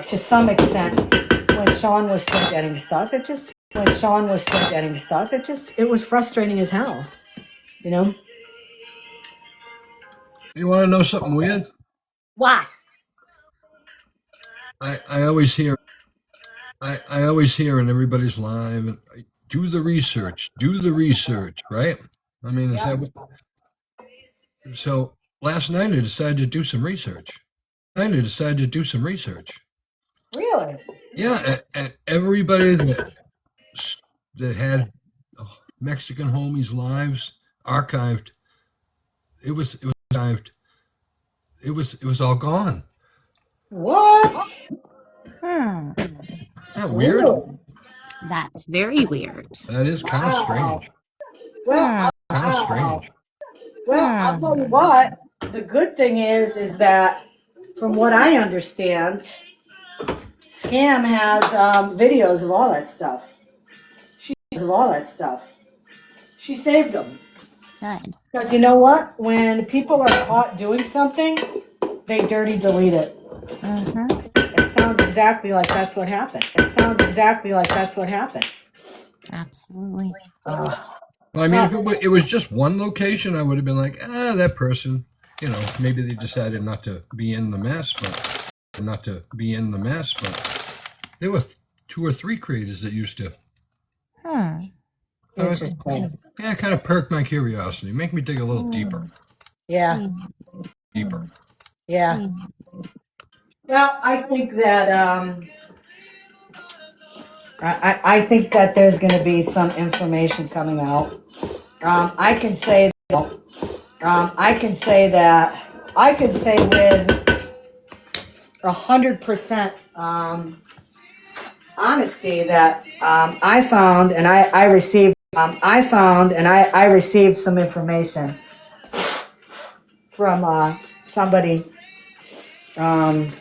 Speaker 1: to some extent, when Sean was still getting stuff, it was frustrating as hell,
Speaker 3: You want to know something weird?
Speaker 1: Why?
Speaker 3: I always hear in everybody's live, do the research, right? I mean, is that what, so last night I decided to do some research.
Speaker 1: Really?
Speaker 3: Yeah, and everybody that had Mexican homies' lives archived, it was all gone.
Speaker 1: What?
Speaker 6: Hmm.
Speaker 3: Isn't that weird?
Speaker 1: Really?
Speaker 6: That's very weird.
Speaker 3: That is kind of strange.
Speaker 1: Well, I'll tell you what. The good thing is that from what I understand, Scam has videos of all that stuff. She saved them.
Speaker 6: Good.
Speaker 1: Because you know what? When people are caught doing something, they dirty delete it.
Speaker 6: Mm-hmm.
Speaker 1: It sounds exactly like that's what happened.
Speaker 6: Absolutely.
Speaker 3: Well, I mean, if it was just one location, I would have been like, that person, maybe they decided not to be in the mess, but there were 2 or 3 creators that used to.
Speaker 1: Interesting.
Speaker 3: Yeah, kind of perked my curiosity, make me dig a little deeper.
Speaker 1: Yeah. Yeah. Well, I think that I think that there's going to be some information coming out. I can say with 100% honesty that I found and I received some information from somebody, and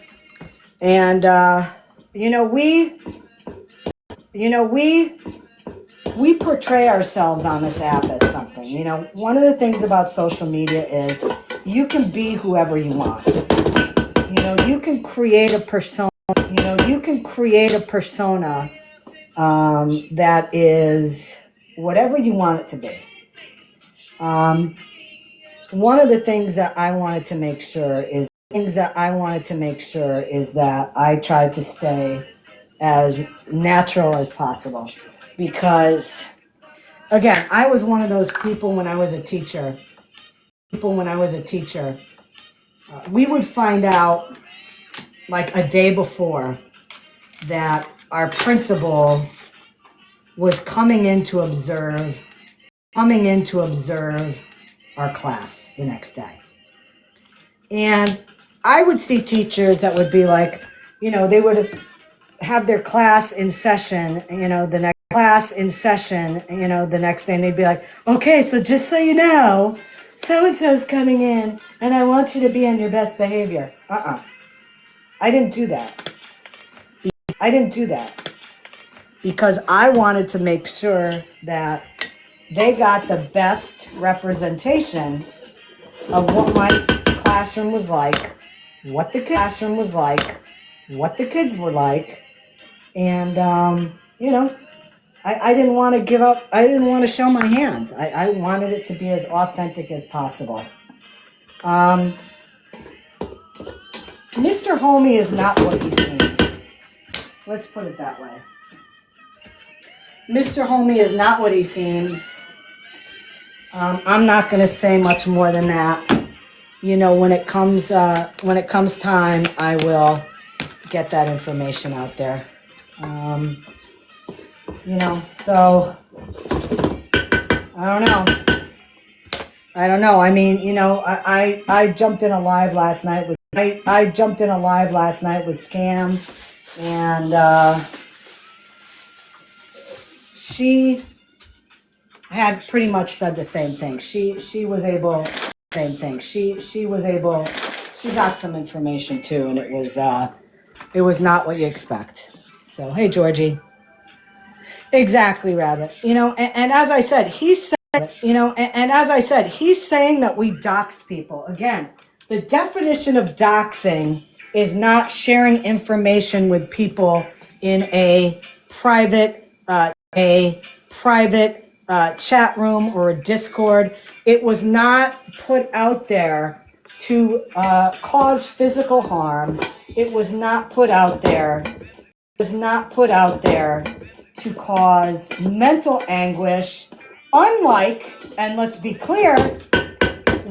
Speaker 1: we portray ourselves on this app as something. One of the things about social media is you can be whoever you want. You can create a persona. That is whatever you want it to be. One of the things that I wanted to make sure is that I tried to stay as natural as possible, because again, I was one of those people when I was a teacher. We would find out like a day before that our principal was coming in to observe our class the next day. And I would see teachers that would be like, they would have their class in session, the next day, and they'd be like, okay, so just so you know, so-and-so's coming in, and I want you to be on your best behavior. I didn't do that. Because I wanted to make sure that they got the best representation of what my classroom was like, what the kids were like, and I didn't want to give up. I didn't want to show my hand. I wanted it to be as authentic as possible. Mr. Homie is not what he seems. Let's put it that way. Mr. Homie is not what he seems. I'm not going to say much more than that. When it comes time, I will get that information out there. So I don't know. I mean, I jumped in a live last night with I jumped in a live last night with Scam, and she had pretty much said the same thing. She was able, same thing. She was able. She got some information too, and it was not what you expect. So hey, Georgie. Exactly, Rabbit. And as I said, he's saying, and as I said, he's saying that we doxed people. Again, the definition of doxing is not sharing information with people in a private, chat room or a Discord. It was not put out there to cause physical harm. It was not put out there. Was not put out there to cause mental anguish, unlike, and let's be clear,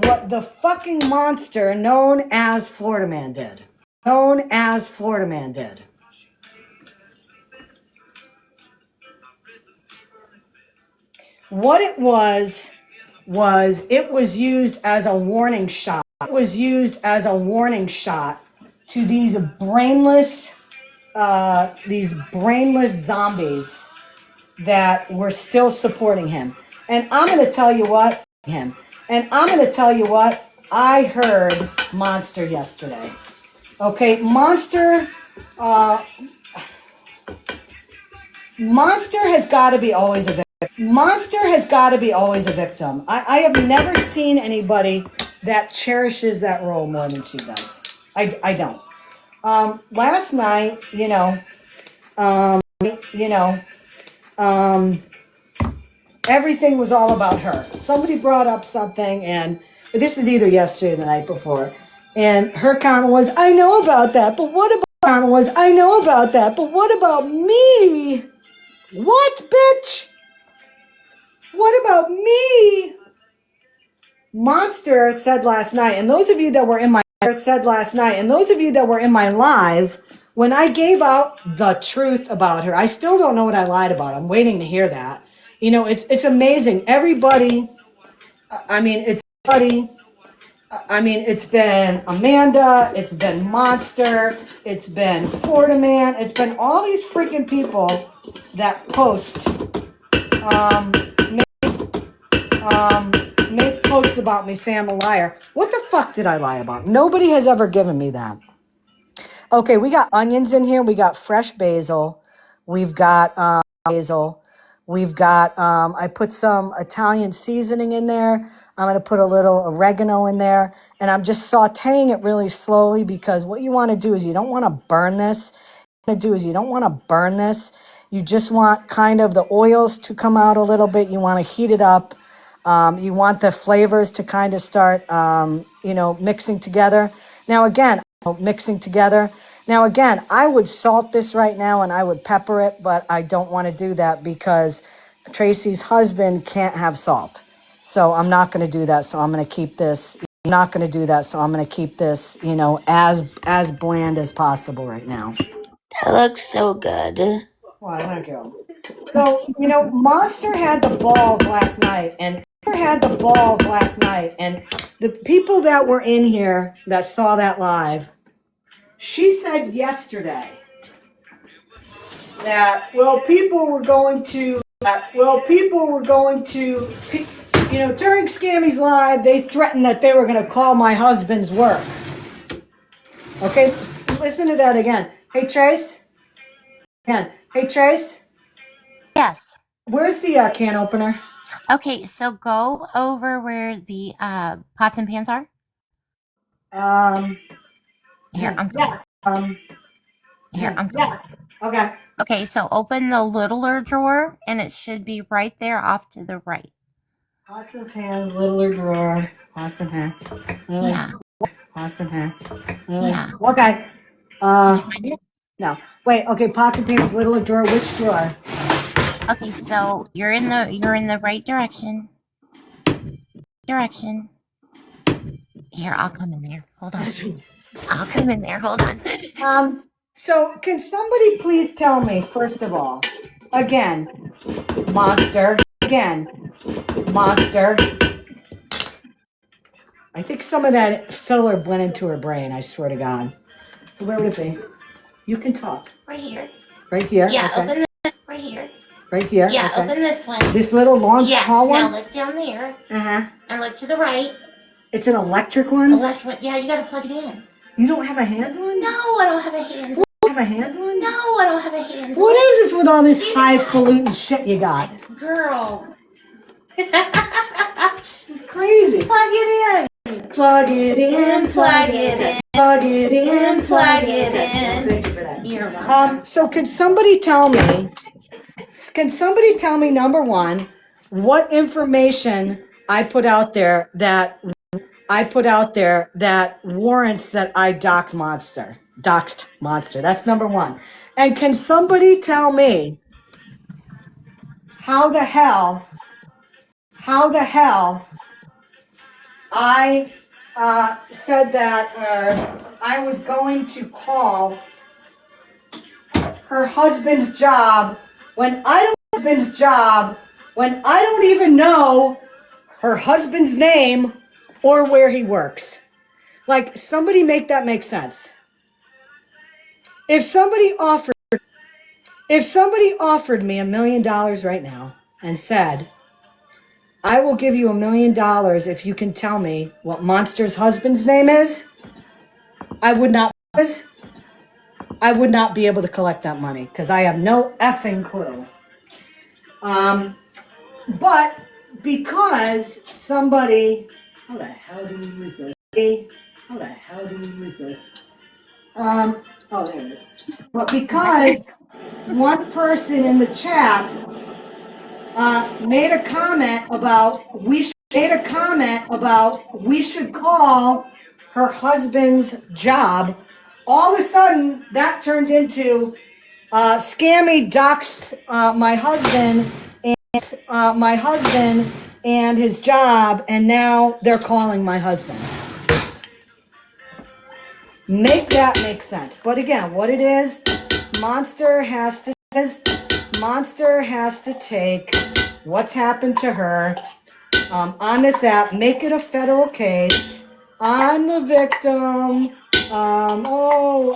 Speaker 1: what the fucking monster known as Florida Man did. Known as Florida Man did. What it was it was used as a warning shot. It was used as a warning shot to these brainless zombies that were still supporting him. And I'm going to tell you what, I heard Monster yesterday. Okay, Monster has got to be always a victim. Monster has got to be always a victim. I have never seen anybody that cherishes that role more than she does. I don't. Last night, everything was all about her. Somebody brought up something, and this is either yesterday or the night before, and her comment was, I know about that, but what about me? What, bitch? What about me? Monster said last night, and those of you that were in my live, when I gave out the truth about her, I still don't know what I lied about. I'm waiting to hear that. It's amazing. Everybody, it's been Amanda, it's been Monster, it's been Florida Man, it's been all these freaking people that post, make posts about me saying I'm a liar. What the fuck did I lie about? Nobody has ever given me that. Okay, we got onions in here. We got fresh basil. We've got basil. We've got, I put some Italian seasoning in there. I'm going to put a little oregano in there. And I'm just sauteing it really slowly because what you want to do is you don't want to burn this. You just want kind of the oils to come out a little bit. You want to heat it up. You want the flavors to kind of start, mixing together. Now, again, I would salt this right now and I would pepper it, but I don't want to do that because Tracy's husband can't have salt. So I'm not going to do that. So I'm going to keep this, as bland as possible right now.
Speaker 5: That looks so good.
Speaker 1: Well, thank you. So, Monster had the balls last night, and the people that were in here that saw that live, she said yesterday that, people were going to, during Scammy's live, they threatened that they were going to call my husband's work. Okay, listen to that again. Hey, Trace.
Speaker 6: Yes.
Speaker 1: Where's the can opener?
Speaker 6: Okay, so go over where the pots and pans are. Here, I'm coming.
Speaker 1: Yes. Yes. Okay.
Speaker 6: Okay, so open the littler drawer, and it should be right there off to the right.
Speaker 1: Pots and pans, littler drawer. Pots and pans. Really?
Speaker 6: Yeah.
Speaker 1: Pots and pans. Really?
Speaker 6: Yeah.
Speaker 1: Okay.
Speaker 6: Find it?
Speaker 1: No. Wait. Okay. Pots and pans, littler drawer. Which drawer?
Speaker 6: Okay, so you're in the right direction. Here, I'll come in there. Hold on.
Speaker 1: So can somebody please tell me, first of all, again, Monster, I think some of that filler went into her brain, I swear to God. So where would it be? You can talk.
Speaker 2: Right here.
Speaker 1: Right here?
Speaker 2: Yeah,
Speaker 1: okay.
Speaker 2: open this. Right here.
Speaker 1: Right here?
Speaker 2: Yeah,
Speaker 1: okay.
Speaker 2: open this one.
Speaker 1: This little long
Speaker 2: Yes,
Speaker 1: tall one?
Speaker 2: now look down there.
Speaker 1: Uh-huh.
Speaker 2: And look to the right.
Speaker 1: It's an electric
Speaker 2: The
Speaker 1: one?
Speaker 2: left one. Yeah, you gotta plug it in.
Speaker 1: You don't have a hand one?
Speaker 2: No, I don't have a hand.
Speaker 1: You don't have a hand one?
Speaker 2: No, I don't have a hand.
Speaker 1: What is this with all this highfalutin shit you got?
Speaker 2: Girl.
Speaker 1: This is crazy.
Speaker 2: Plug it in.
Speaker 1: Plug it in,
Speaker 2: Plug it in.
Speaker 1: plug it in,
Speaker 2: Plug it in.
Speaker 1: Thank you for that.
Speaker 2: You're welcome.
Speaker 1: So can somebody tell me, number one, what information I put out there that warrants that I doxed Monster. That's number one. And can somebody tell me how the hell I said that I was going to call her husband's job when I don't even know her husband's name or where he works. Like, somebody make that make sense. If somebody offered me $1 million right now and said, I will give you $1 million if you can tell me what Monster's husband's name is, I would not be able to collect that money because I have no effing clue. But because somebody, how the hell do you use this? Oh, there it is. But because one person in the chat made a comment about we should call her husband's job, all of a sudden that turned into Scammy doxed my husband and his job, and now they're calling my husband. Make that make sense. But again, what it is, Monster has to take what's happened to her on this app, make it a federal case. I'm the victim. Well,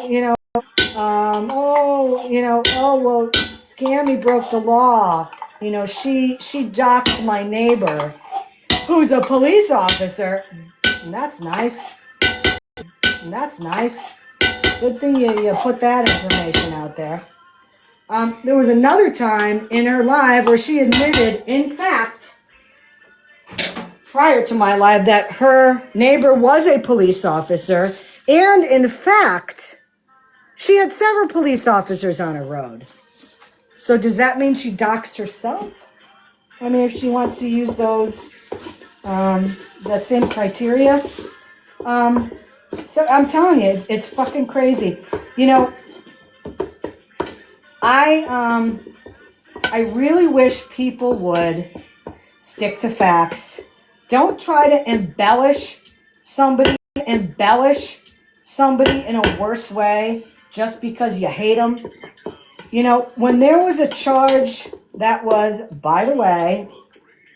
Speaker 1: Scammy broke the law. She doxed my neighbor, who's a police officer. And that's nice. Good thing you put that information out there. There was another time in her live where she admitted, in fact, prior to my live, that her neighbor was a police officer. And in fact, she had several police officers on her road. So does that mean she doxed herself? I mean, if she wants to use those, that same criteria. So I'm telling you, it's fucking crazy. I really wish people would stick to facts. Don't try to embellish somebody in a worse way just because you hate them. When there was a charge that was, by the way,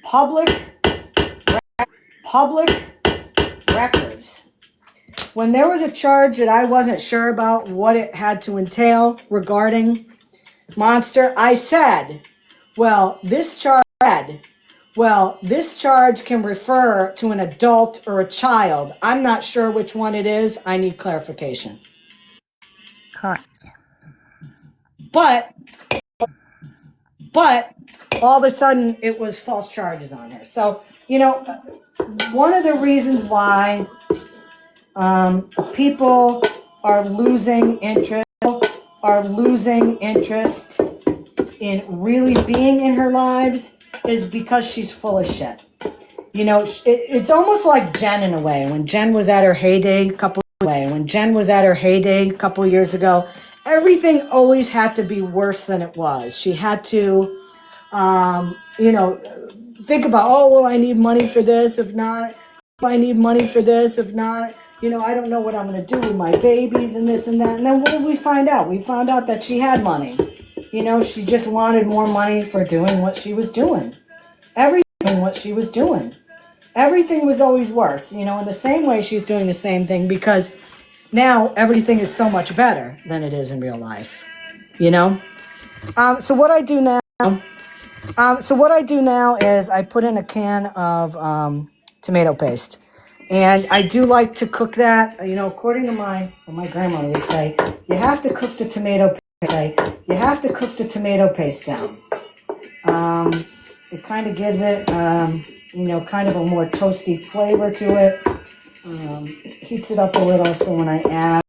Speaker 1: public records. When there was a charge that I wasn't sure about what it had to entail regarding Monster, I said, this charge can refer to an adult or a child. I'm not sure which one it is. I need clarification.
Speaker 6: Correct.
Speaker 1: But all of a sudden it was false charges on her. So, one of the reasons why people are losing interest in really being in her lives is because she's full of shit. It's almost like Jen in a way. When Jen was at her heyday a couple years ago, everything always had to be worse than it was. She had to, think about, I need money for this. If not, I don't know what I'm going to do with my babies and this and that. And then what did we find out? We found out that she had money. She just wanted more money for doing what she was doing. Everything what she was doing. everything was always worse. You know, in the same way she's doing the same thing because now everything is so much better than it is in real life. You know? So what I do now is I put in a can of tomato paste. And I do like to cook that, you know, according to what my grandmother would say, you have to cook the tomato paste down. It kind of gives it, you know, kind of a more toasty flavor to it. Heats it up a little, so when I add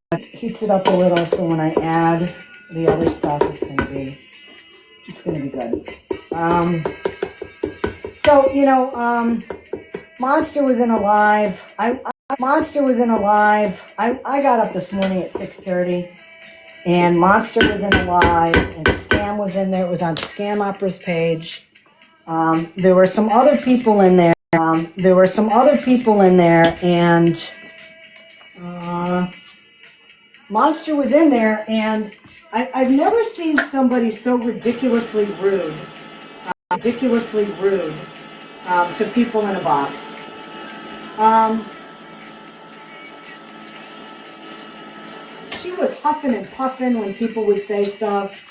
Speaker 1: the other stuff, it's gonna be good. So you know, Monster was in alive. I got up this morning at 6:30, and Monster was in alive, and Scam was in there. It was on Scam Opera's page. There were some other people in there. And Monster was in there, and I've never seen somebody so ridiculously rude to people in a box. She was huffing and puffing when people would say stuff.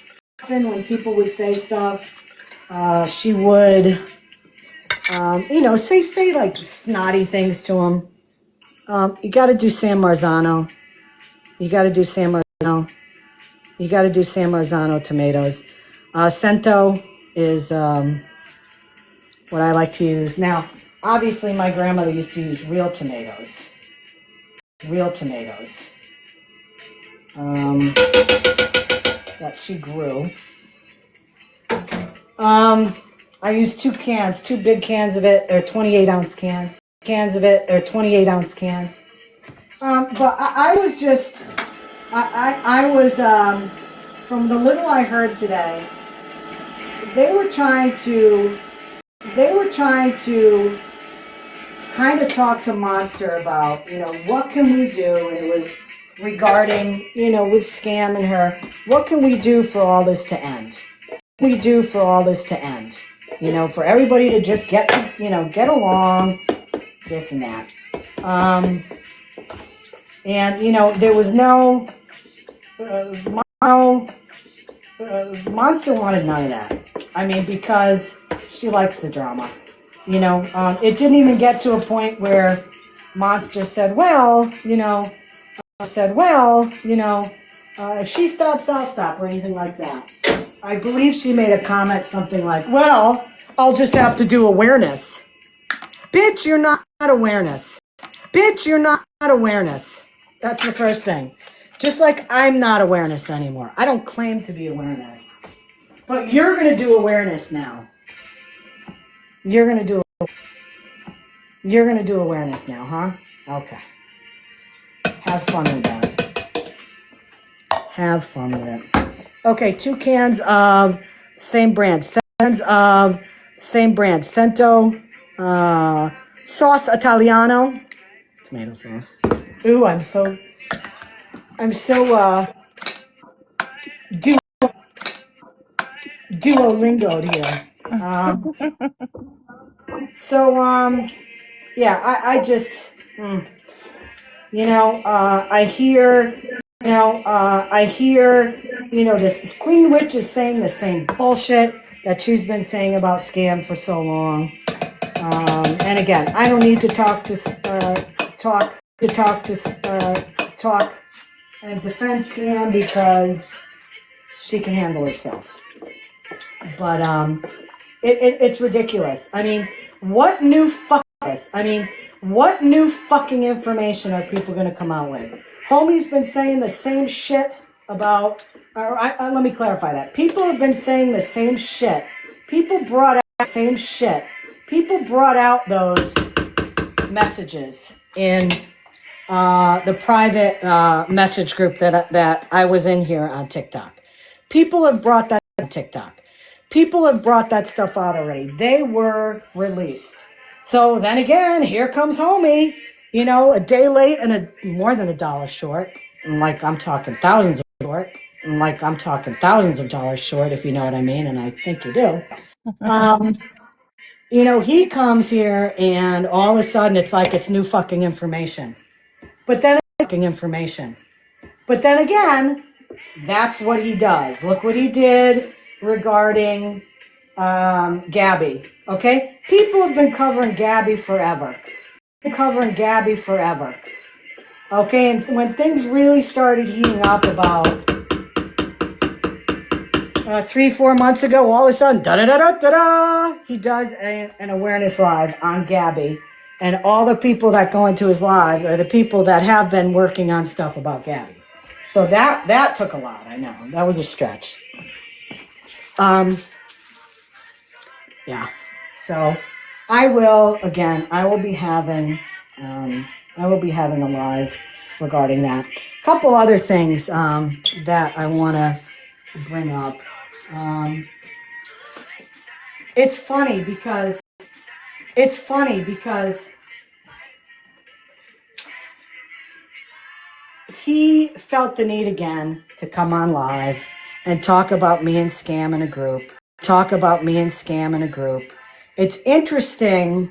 Speaker 1: She would, you know, say like snotty things to him. You got to do San Marzano. You got to do San Marzano tomatoes. Cento is what I like to use. Now, obviously, my grandmother used to use real tomatoes. That she grew. I used two big cans of it. They're 28-ounce cans. But I was just, I was, from the little I heard today, they were trying to kind of talk to Monster about, you know, what can we do? And it was regarding, you know, with Scam and her, what can we do for all this to end? You know, for everybody to just get along, this and that. And, you know, there was no, Monster wanted none of that. I mean, because she likes the drama. You know, it didn't even get to a point where Monster said, well, you know, if she stops, I'll stop, or anything like that. I believe she made a comment something like, well, I'll just have to do awareness. Bitch, you're not awareness. That's the first thing. Just like I'm not awareness anymore. I don't claim to be awareness. But you're going to do awareness now. You're going to do awareness now, huh? Okay. Have fun with that. Okay, 2 cans of same brand. Cento sauce Italiano. Tomato sauce. Ooh, I'm so Duolingo'd here. Yeah, I just, you know, I hear, you know, this Queen Witch is saying the same bullshit that she's been saying about Scam for so long. And again, I don't need to talk and defend Scam because she can handle herself. But it's ridiculous. I mean, what new fucking information are people going to come out with? Homie's been saying the same shit about, let me clarify that. People have been saying the same shit. People brought out those messages in the private message group that I was in here on TikTok. People have brought that stuff out already. They were released. So then again, here comes homie, you know, a day late and more than $1 short. And like I'm talking thousands of dollars short, if you know what I mean, and I think you do. he comes here and all of a sudden it's like it's new fucking information. But then again, that's what he does. Look what he did regarding Gabby. Okay? People have been covering Gabby forever. Okay, and when things really started heating up about 3-4 months ago, all of a sudden, he does an awareness live on Gabby. And all the people that go into his live are the people that have been working on stuff about Gabby. So that took a lot, I know. That was a stretch. Yeah. So I will be having a live regarding that. A couple other things that I want to bring up. It's funny because he felt the need again to come on live and talk about me and Scam in a group. It's interesting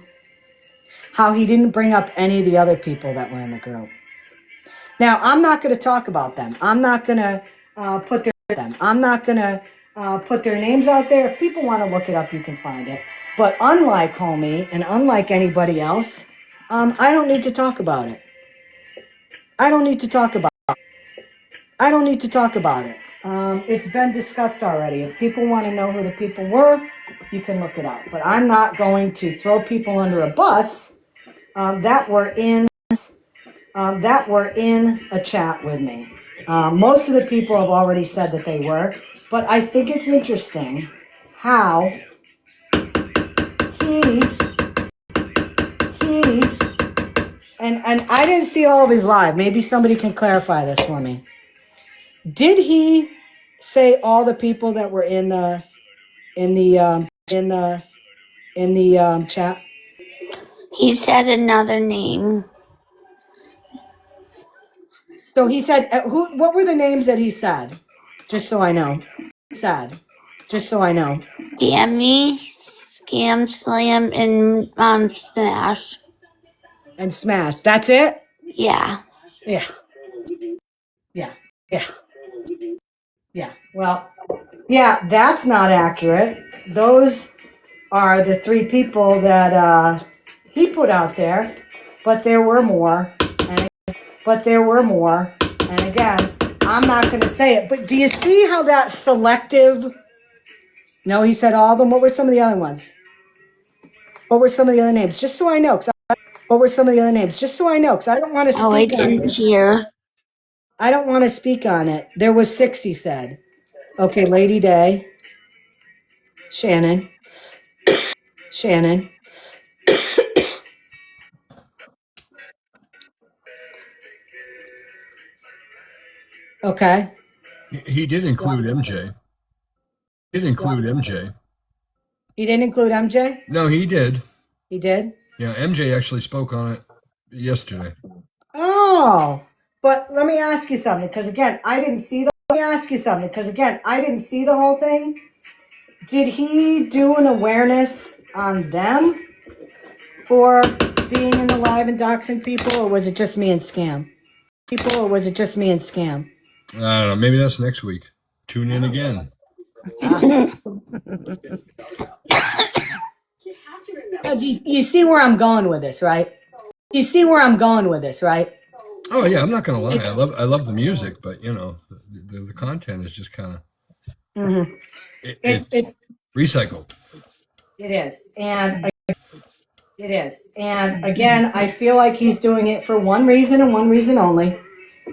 Speaker 1: how he didn't bring up any of the other people that were in the group. Now, I'm not going to talk about them. I'm not going to put their names out there. If people want to look it up, you can find it. But unlike Homie and unlike anybody else, I don't need to talk about it. It's been discussed already. If people want to know who the people were, you can look it up. But I'm not going to throw people under a bus that were in a chat with me. Most of the people have already said that they were, but I think it's interesting how he and I didn't see all of his live. Maybe somebody can clarify this for me. Did he say all the people that were in the chat?
Speaker 5: He said another name.
Speaker 1: So he said, what were the names that he said? Just so I know.
Speaker 5: Scammy, Scam Slam, and Smash.
Speaker 1: And Smash. That's it?
Speaker 5: Yeah.
Speaker 1: Yeah. Well, yeah, that's not accurate. Those are the 3 people that he put out there, but there were more. And again, I'm not going to say it, but do you see how that selective? No, he said all of them. What were some of the other ones? What were some of the other names? Just so I know, because I don't want to speak
Speaker 5: Oh, I didn't hear.
Speaker 1: I don't want to speak on it. There was 6, he said. Okay, Lady Day, Shannon. Okay.
Speaker 3: He did include MJ.
Speaker 1: He didn't include MJ?
Speaker 3: No, he did.
Speaker 1: He did?
Speaker 3: Yeah, MJ actually spoke on it yesterday.
Speaker 1: Oh, but let me ask you something, because again, I didn't see the whole thing. Did he do an awareness on them for being in the live and doxing people, or was it just me and Scam?
Speaker 3: I don't know. Maybe that's next week. Tune in again.
Speaker 1: You see where I'm going with this, right?
Speaker 3: Oh yeah, I'm not gonna lie. I love the music, but the content is just kind of it's recycled.
Speaker 1: It is, and again, I feel like he's doing it for one reason and one reason only.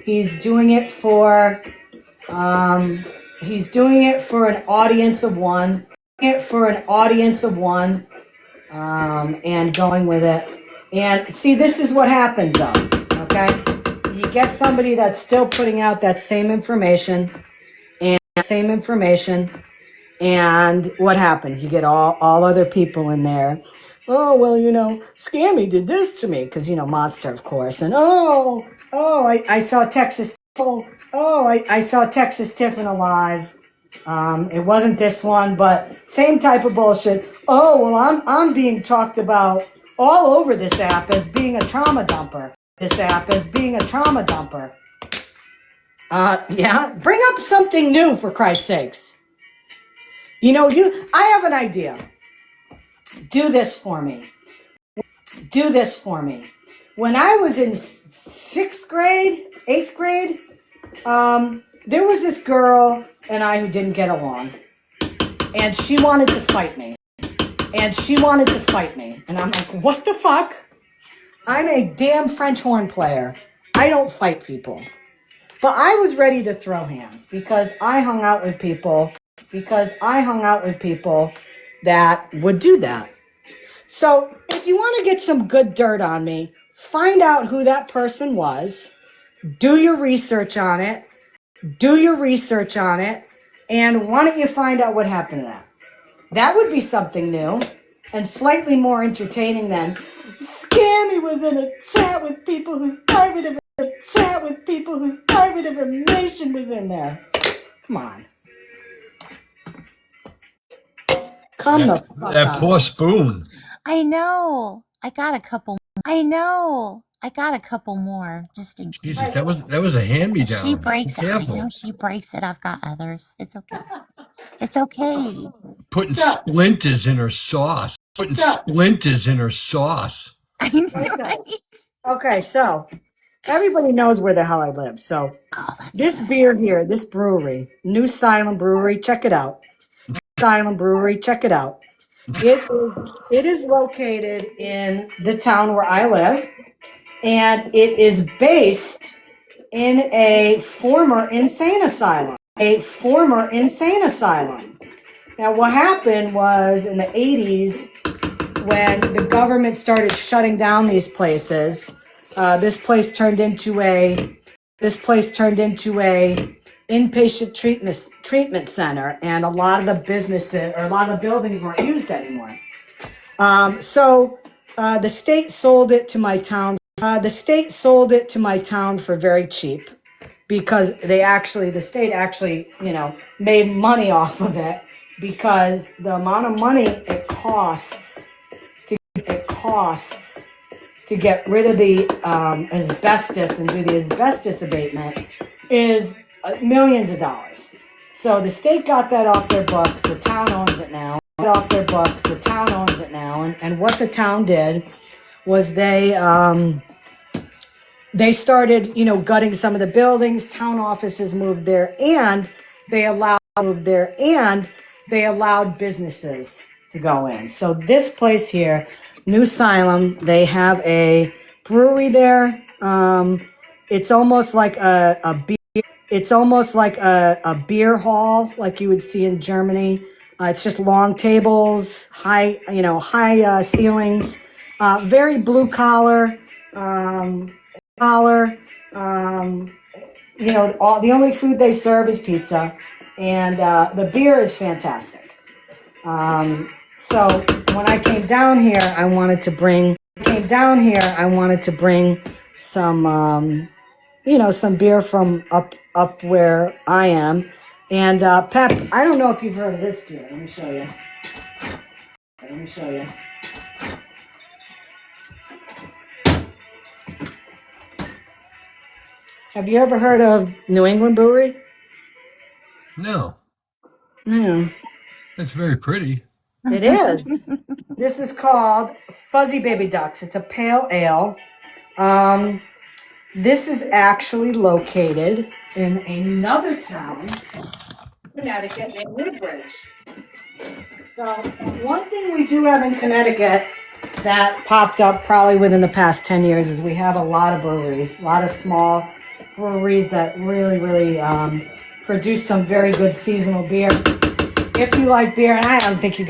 Speaker 1: He's doing it for an audience of one. And going with it. And see, this is what happens though, okay? You get somebody that's still putting out that same information, and what happens? You get all other people in there. Oh, well, Scammy did this to me, because, Monster, of course. And, I saw Texas, I saw Texas Tiffin alive. It wasn't this one, but same type of bullshit. Oh, well, I'm being talked about all over this app as being a trauma dumper. This app as being a trauma dumper. Yeah, bring up something new for Christ's sakes. You know, I have an idea. Do this for me. Do this for me. When I was in 6th grade, 8th grade, there was this girl and I who didn't get along. And she wanted to fight me. And I'm like, what the fuck? I'm a damn French horn player. I don't fight people. But I was ready to throw hands because I hung out with people that would do that. So if you want to get some good dirt on me, find out who that person was, do your research on it, and why don't you find out what happened to that? That would be something new and slightly more entertaining than Scammy was in a chat with people whose private information was in there. Come on.
Speaker 3: That poor spoon.
Speaker 6: I know. I got a couple more just in case.
Speaker 3: Jesus, that was a hand-me-down.
Speaker 6: She breaks
Speaker 3: Be
Speaker 6: it. I
Speaker 3: careful.
Speaker 6: know she breaks it. I've got others. It's okay. It's okay.
Speaker 3: Putting splinters in her sauce.
Speaker 6: I know, right?
Speaker 1: Okay, so everybody knows where the hell I live. So this beer here, this brewery, New Silent Brewery, check it out. It is located in the town where I live, and it is based in a former insane asylum. Now, what happened was in the 80s, when the government started shutting down these places, this place turned into a inpatient treatment center, and a lot of the buildings weren't used anymore. So the state sold it to my town. For very cheap, because the state actually, made money off of it, because the amount of money it costs to get rid of the asbestos and do the asbestos abatement is millions of dollars. So the state got that off their books. The town owns it now. And what the town did was they started, gutting some of the buildings. Town offices moved there, and they allowed businesses to go in. So this place here, New Salem, they have a brewery there. It's almost like a beer hall, like you would see in Germany. It's just long tables, high ceilings, very blue collar. The only food they serve is pizza, and the beer is fantastic. So when I came down here, I wanted to bring some, some beer from up where I am. And Pep, I don't know if you've heard of this beer. Let me show you. Have you ever heard of New England Brewery?
Speaker 3: No.
Speaker 1: Yeah.
Speaker 3: That's very pretty.
Speaker 1: It is. This is called Fuzzy Baby Ducks. It's a pale ale. This is actually located in another town, Connecticut, named Woodbridge. So one thing we do have in Connecticut that popped up probably within the past 10 years is we have a lot of breweries, a lot of small breweries that really produce some very good seasonal beer. If you like beer, and I don't think you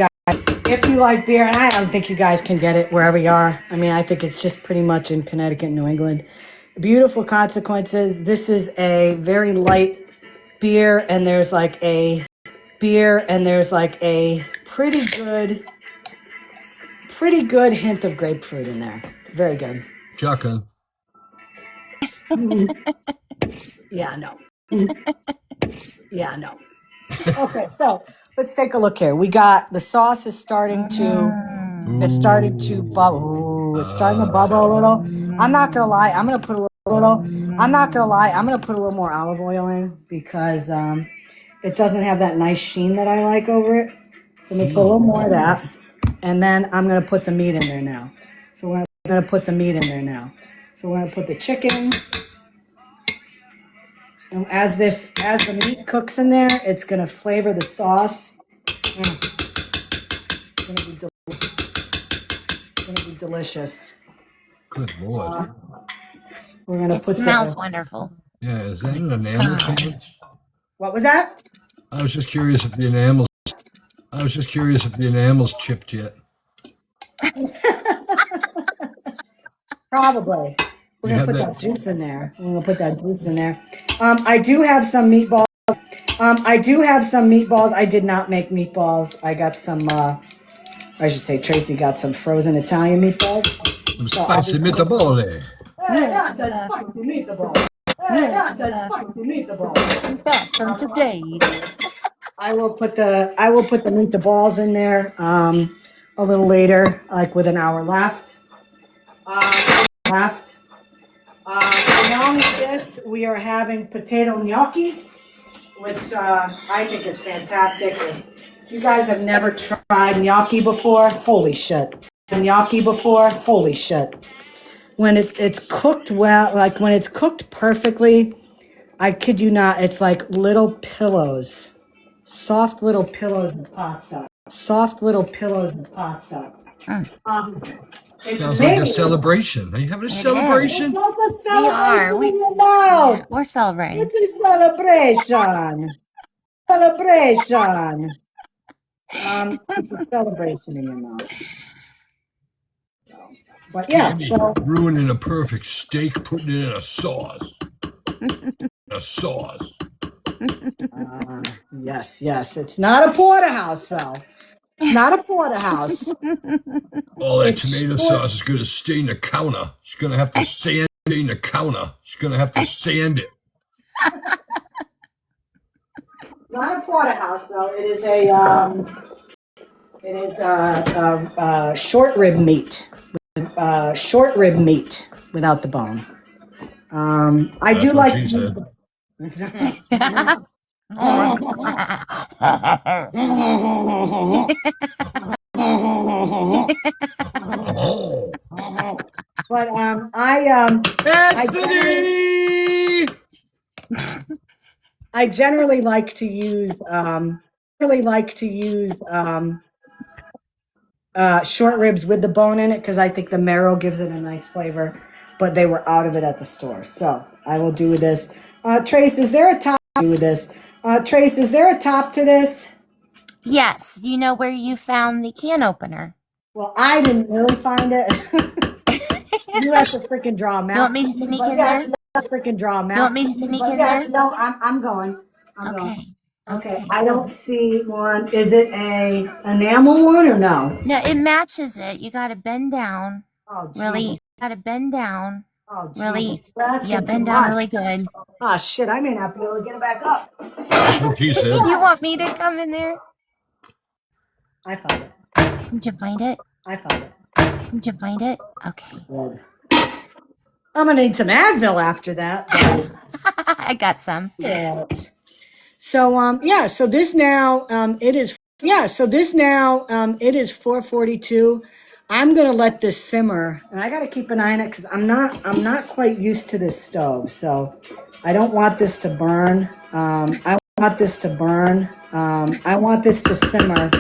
Speaker 1: guys can get it wherever you are. I mean, I think it's just pretty much in Connecticut, New England. Beautiful consequences. This is a very light beer, and there's like a pretty good hint of grapefruit in there. Very good.
Speaker 3: Shotgun.
Speaker 1: Yeah, no. Okay, so let's take a look here. We got the sauce is starting to. It's starting to bubble. Ooh, it's starting to bubble a little. I'm not gonna lie. I'm gonna put a little. I'm not gonna lie. I'm gonna put a little more olive oil in because it doesn't have that nice sheen that I like over it. So let me put a little more of that, and then I'm gonna put the meat in there now. So we're gonna put the meat in there now. So we're gonna put the chicken. And as the meat cooks in there, it's gonna flavor the sauce. It's gonna be it's gonna be delicious.
Speaker 3: Good Lord.
Speaker 1: We're gonna
Speaker 6: It
Speaker 1: put
Speaker 6: smells
Speaker 1: the.
Speaker 6: wonderful.
Speaker 3: Yeah, is that an enamel pan?
Speaker 1: What was that?
Speaker 3: I was just curious if the enamel's chipped yet.
Speaker 1: Probably. We're
Speaker 3: You
Speaker 1: gonna
Speaker 3: have
Speaker 1: put
Speaker 3: that.
Speaker 1: that juice in there. We're gonna put that juice in there. I do have some meatballs. I did not make meatballs. I got some. I should say Tracy got some frozen Italian meatballs.
Speaker 3: Some
Speaker 1: So I'll
Speaker 3: spicy
Speaker 1: be.
Speaker 3: meatball.
Speaker 1: Hey, that's a spicy meatball. Hey, that's a spicy meatball.
Speaker 4: Got some today.
Speaker 1: I will put the meatballs in there a little later, like with an hour left. Left. Along with this, we are having potato gnocchi, which I think is fantastic. If you guys have never tried gnocchi before, holy shit. Gnocchi before, holy shit. When it's cooked well, like when it's cooked perfectly, I kid you not, it's like little pillows. Soft little pillows of pasta. Soft little pillows of pasta. It's
Speaker 3: Sounds like a
Speaker 1: made.
Speaker 3: celebration. Are you having a
Speaker 6: It is.
Speaker 1: It's
Speaker 3: celebration?
Speaker 1: like a
Speaker 6: We are.
Speaker 1: celebration
Speaker 6: We,
Speaker 1: in your mouth.
Speaker 6: yeah, we're celebrating.
Speaker 1: It's a celebration. Celebration. It's a celebration in your mouth. But yeah,
Speaker 3: Scammy
Speaker 1: so
Speaker 3: ruining a perfect steak, putting it in a sauce. A sauce.
Speaker 1: yes. It's not a porterhouse though. It's not a porterhouse.
Speaker 3: All that
Speaker 1: It's
Speaker 3: tomato
Speaker 1: short.
Speaker 3: sauce is going to stain the counter. She's going to have to sand it.
Speaker 1: Not a porterhouse though. It is short rib meat. Short rib meat without the bone. I
Speaker 3: That's
Speaker 1: do
Speaker 3: what
Speaker 1: like
Speaker 3: she
Speaker 1: to use
Speaker 3: said. Oh.
Speaker 1: but
Speaker 3: Anthony!
Speaker 1: I generally like to use short ribs with the bone in it because I think the marrow gives it a nice flavor. But they were out of it at the store, so I will do this. Trace, is there a top to this? Trace, is there a top to this?
Speaker 6: Yes, you know where you found the can opener.
Speaker 1: Well, I didn't really find it. You have to freaking draw a map.
Speaker 6: You want me to sneak in
Speaker 1: Yes,
Speaker 6: there?
Speaker 1: you have to freaking draw a map.
Speaker 6: You want me to sneak in
Speaker 1: Yes,
Speaker 6: there?
Speaker 1: no, I'm going. I'm going.
Speaker 6: Okay.
Speaker 1: Okay, I don't see one. Is it a enamel one or no?
Speaker 6: No, it matches it. You got to bend down.
Speaker 1: Oh,
Speaker 6: Really,
Speaker 1: Jesus.
Speaker 6: you got to bend down.
Speaker 1: Oh,
Speaker 6: Really,
Speaker 1: Jesus. You're asking
Speaker 6: yeah,
Speaker 1: too
Speaker 6: bend down
Speaker 1: much.
Speaker 6: really good.
Speaker 1: Oh, shit, I may not be able to get it back up.
Speaker 3: That's what she said.
Speaker 6: You want me to come in there?
Speaker 1: I found it.
Speaker 6: Did you find it?
Speaker 1: I found it.
Speaker 6: Did you find it? Okay.
Speaker 1: I'm going to need some Advil after that.
Speaker 6: I got some.
Speaker 1: Shit. So, so this now, it is 4:42. I'm going to let this simmer and I got to keep an eye on it because I'm not quite used to this stove. So I don't want this to burn. I want this to simmer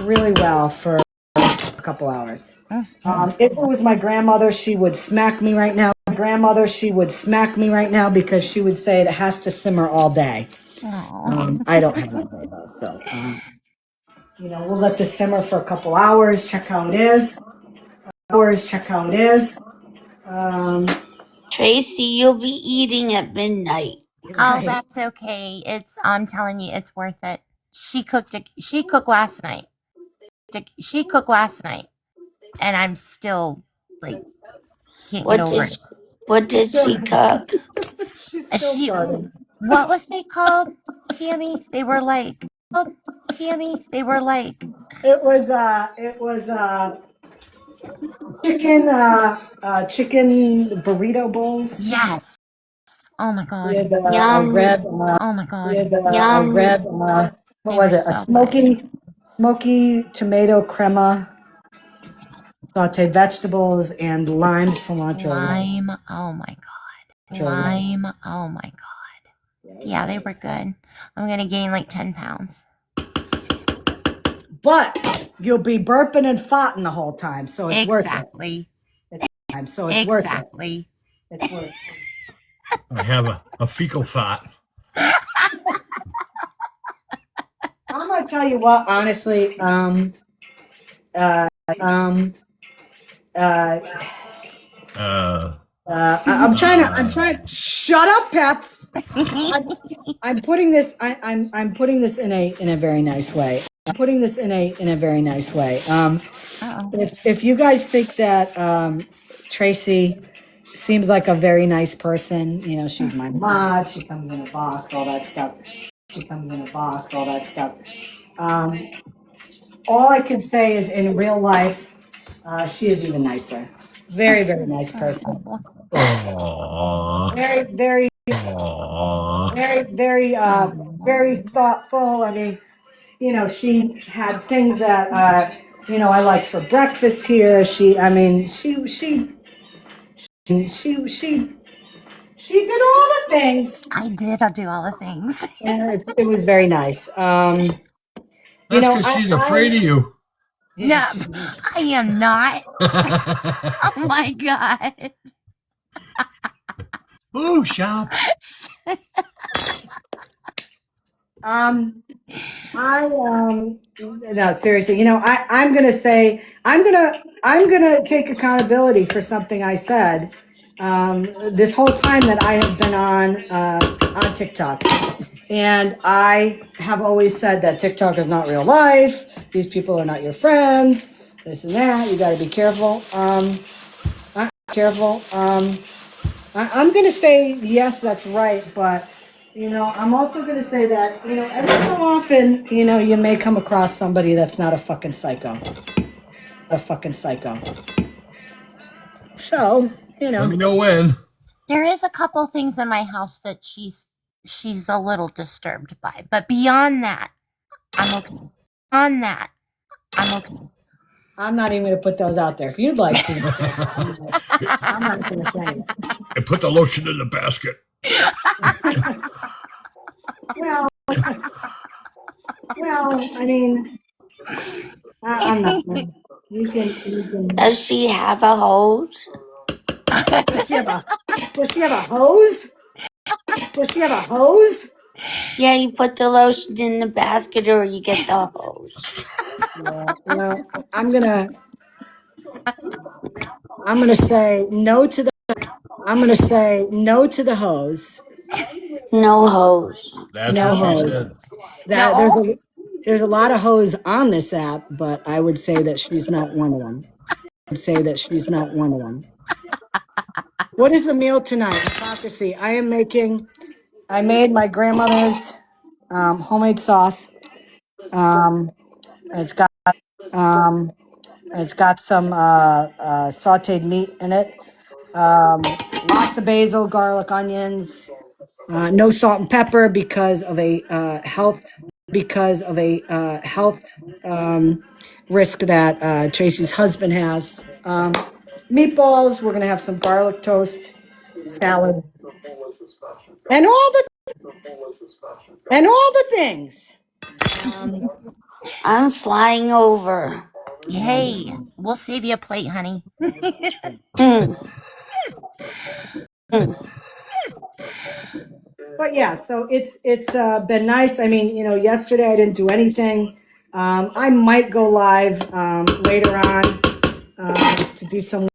Speaker 1: really well for a couple hours. If it was my grandmother, she would smack me right now. Because she would say it has to simmer all day. I don't have that way though, so we'll let this simmer for a couple hours. Check how it is.
Speaker 5: Tracy, you'll be eating at midnight.
Speaker 6: Oh, that's okay. I'm telling you, it's worth it. She cooked last night. And I'm still like can't get over it.
Speaker 5: What did she cook?
Speaker 1: She's still starting.
Speaker 6: What was they called? Scammy? They were like Scammy. They were like
Speaker 1: It was chicken burrito bowls
Speaker 6: yes. Oh my god.
Speaker 1: with
Speaker 5: Yum.
Speaker 6: Oh my god.
Speaker 5: Yum.
Speaker 1: what
Speaker 6: They
Speaker 1: was
Speaker 6: were
Speaker 1: it? A
Speaker 6: so good.
Speaker 1: smoky tomato crema, sauteed vegetables, and lime cilantro.
Speaker 6: Lime. Oh my god. Lime. Oh my god. Yeah, they were good. I'm gonna gain like 10 pounds.
Speaker 1: But you'll be burping and farting the whole time, so it's worth it.
Speaker 6: Exactly.
Speaker 1: So it's worth it.
Speaker 6: Exactly.
Speaker 1: It's worth it.
Speaker 3: I have a fecal fat.
Speaker 1: I'm gonna tell you what, honestly, I'm trying. Shut up, Pep. I'm putting this. I'm putting this in a very nice way. I'm putting this in a very nice way.
Speaker 6: Uh-oh.
Speaker 1: If you guys think that Tracy seems like a very nice person, you know, she's my mod. She comes in a box, all that stuff. All I can say is, in real life, she is even nicer. Very, very nice person.
Speaker 3: Aww.
Speaker 1: Very,
Speaker 3: Aww.
Speaker 1: very thoughtful. I mean, you know, she had things that you know, I like for breakfast here. She did all the things,
Speaker 6: I did. I'll do all the things.
Speaker 1: and it was very nice.
Speaker 3: That's
Speaker 1: know,
Speaker 3: because she's afraid of you.
Speaker 6: No, I am not. Oh my god.
Speaker 3: Ooh, shop.
Speaker 1: No, seriously, you know, I'm gonna say, I'm gonna take accountability for something I said this whole time that I have been on TikTok. And I have always said that TikTok is not real life. These people are not your friends. This and that. You got to be careful. I'm going to say yes, that's right. But, you know, I'm also going to say that, you know, every so often, you know, you may come across somebody that's not a fucking psycho. So, you know.
Speaker 3: Let me know when.
Speaker 6: There is a couple things in my house that she's a little disturbed by, but beyond that, I'm okay. On that, I'm okay.
Speaker 1: I'm not even going to put those out there. If you'd like to, I'm not going to say it.
Speaker 3: And put the lotion in the basket.
Speaker 1: Well, I mean, I'm not. You can.
Speaker 5: Does she have a hose?
Speaker 1: Does she have a hose? Does she have a hose?
Speaker 5: Yeah, you put the lotion in the basket or you get the hose.
Speaker 1: Yeah, well, I'm gonna say no to the. I'm gonna say no to the hose.
Speaker 5: No hose.
Speaker 3: That's
Speaker 1: No
Speaker 3: what she
Speaker 1: hose.
Speaker 3: said.
Speaker 1: That
Speaker 6: No.
Speaker 1: there's a lot of hoes on this app, but I would say that she's not one of them. What is the meal tonight? Hypocrisy. I made my grandmother's homemade sauce. It's got some sautéed meat in it. Lots of basil, garlic, onions. No salt and pepper because of a health risk that Tracy's husband has. Meatballs. We're gonna have some garlic toast, salad, and all the things.
Speaker 5: I'm flying over.
Speaker 6: Hey, we'll save you a plate, honey.
Speaker 1: But yeah, so it's been nice. I mean, you know, yesterday I didn't do anything. I might go live later on to do some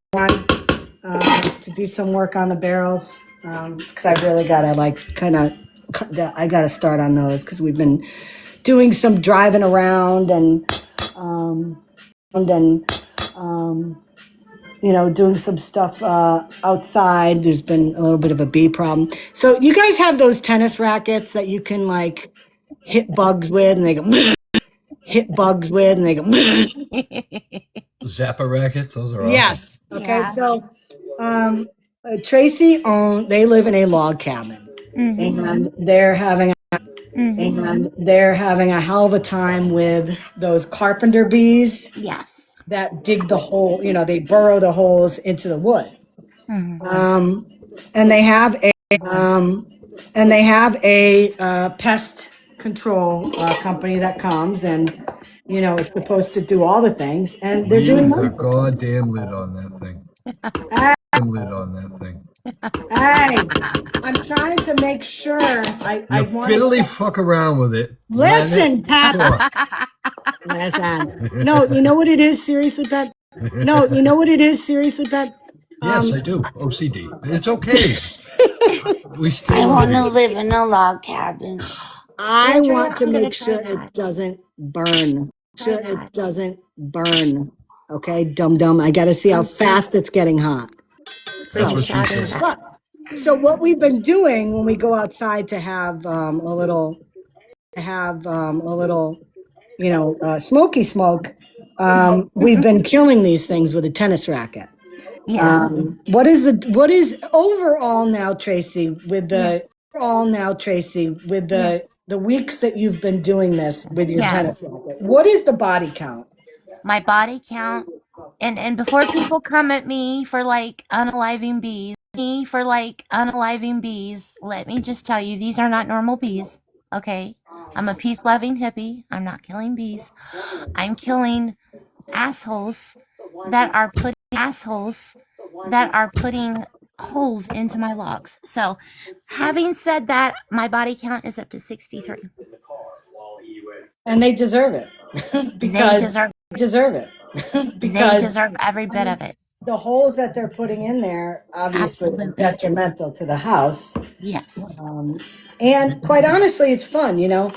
Speaker 1: work on the barrels because I really gotta I gotta start on those because we've been doing some driving around and doing some stuff outside. There's been a little bit of a bee problem. So you guys have those tennis rackets that you can like hit bugs with, and they go hit bugs with, and they go.
Speaker 3: Zappa rackets, those are awesome.
Speaker 1: Yes. Okay.
Speaker 6: Yeah.
Speaker 1: So, Tracy they live in a log cabin, and they're having a hell of a time with those carpenter bees
Speaker 6: Yes.
Speaker 1: that dig the hole. They burrow the holes into the wood. And they have a pest control company that comes, and it's supposed to do all the things, and they're doing
Speaker 3: Leave the
Speaker 1: nothing.
Speaker 3: goddamn lid on that thing.
Speaker 1: Hey,
Speaker 3: Lid on that thing.
Speaker 1: I'm trying to make sure. I
Speaker 3: You
Speaker 1: want
Speaker 3: fiddly fuck around with it.
Speaker 1: listen, Pat.
Speaker 3: Fuck.
Speaker 1: Listen. No, you know what it is, seriously, Pat. No, you know what it is, seriously, Pat.
Speaker 3: Yes, I do. OCD. It's okay. We
Speaker 5: I
Speaker 3: still
Speaker 5: want to
Speaker 3: love
Speaker 5: live in a log cabin.
Speaker 1: I
Speaker 6: Andrea,
Speaker 1: want to
Speaker 6: I'm gonna
Speaker 1: make
Speaker 6: try
Speaker 1: sure
Speaker 6: that.
Speaker 1: it doesn't burn.
Speaker 6: Try that.
Speaker 1: It doesn't burn. Okay, dum dum. I got to see how fast it's getting hot.
Speaker 3: That's what she
Speaker 6: Shadow
Speaker 3: said.
Speaker 6: that.
Speaker 1: So what we've been doing when we go outside to have a little, smoky smoke, we've been killing these things with a tennis racket.
Speaker 6: Yeah.
Speaker 1: What is overall now, Tracy, with the weeks that you've been doing this with your tennis
Speaker 6: Yes.
Speaker 1: racket? What is the body count?
Speaker 6: My body count. And before people come at me for like unaliving bees, let me just tell you, these are not normal bees. Okay. I'm a peace loving hippie. I'm not killing bees. I'm killing assholes that are putting holes into my logs. So, having said that, my body count is up to 63.
Speaker 1: And they deserve it
Speaker 6: They
Speaker 1: because
Speaker 6: deserve
Speaker 1: because
Speaker 6: every bit of it.
Speaker 1: the holes that they're putting in there obviously are
Speaker 6: Absolutely.
Speaker 1: detrimental to the house.
Speaker 6: Yes.
Speaker 1: And quite honestly, it's fun,
Speaker 6: It is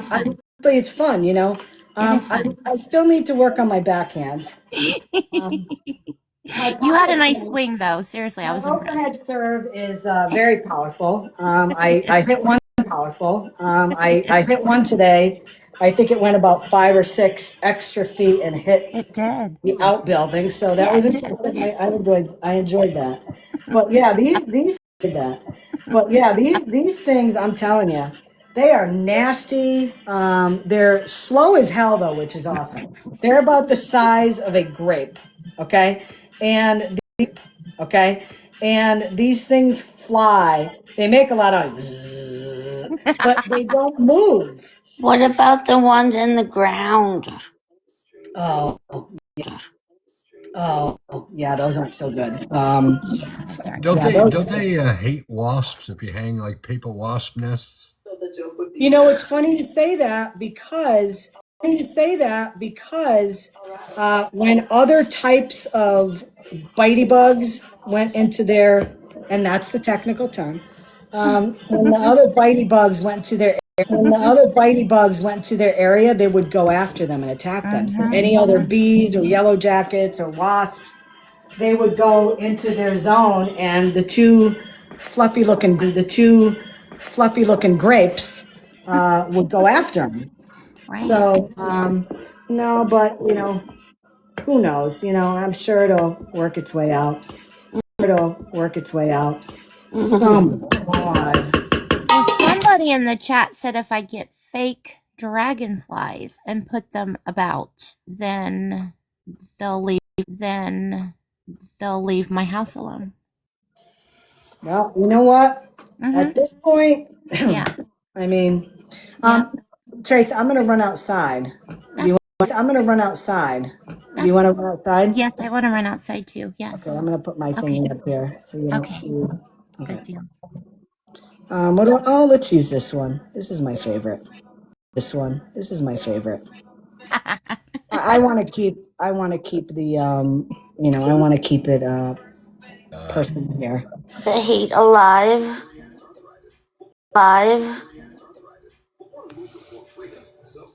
Speaker 6: fun.
Speaker 1: it's fun,
Speaker 6: It is fun.
Speaker 1: I still need to work on my backhand.
Speaker 6: You had a nice swing, though. Seriously, I was
Speaker 1: Overhead
Speaker 6: impressed.
Speaker 1: serve is very powerful. I hit one I hit one today. I think it went about 5 or 6 extra feet and hit
Speaker 6: It did.
Speaker 1: the outbuilding. So that
Speaker 6: Yeah,
Speaker 1: was
Speaker 6: it did.
Speaker 1: interesting. I enjoyed that. But yeah, these things, I'm telling you, they are nasty. They're slow as hell though, which is awesome. They're about the size of a grape. Okay. Okay. And these things fly. They make a lot of but they don't move.
Speaker 5: What about the ones in the ground?
Speaker 1: Oh, yeah, those aren't so good.
Speaker 6: Yeah, those are.
Speaker 3: Don't they hate wasps if you hang like paper wasp nests?
Speaker 1: It's funny you say that because when other types of bitey bugs went into their, and that's the technical term, when the other bitey bugs went to their area, they would go after them and attack them. So any other bees or yellow jackets or wasps, they would go into their zone, and the two fluffy looking grapes would go after them.
Speaker 6: Right.
Speaker 1: So no, but who knows? I'm sure it'll work its way out. Oh my God.
Speaker 6: Well, somebody in the chat said if I get fake dragonflies and put them about, then they'll leave. They'll leave my house alone.
Speaker 1: Well, you know what? At this point,
Speaker 6: Yeah.
Speaker 1: I mean,
Speaker 6: Yeah.
Speaker 1: Trace, I'm gonna run outside. Do you want to run outside?
Speaker 6: Yes, I want to run outside too. Yes.
Speaker 1: Okay, I'm gonna put my thing up here so you don't
Speaker 6: Okay.
Speaker 1: see.
Speaker 6: Good deal.
Speaker 1: Let's use this one. This is my favorite. I want to keep the I want to keep it personal here.
Speaker 5: The hate alive.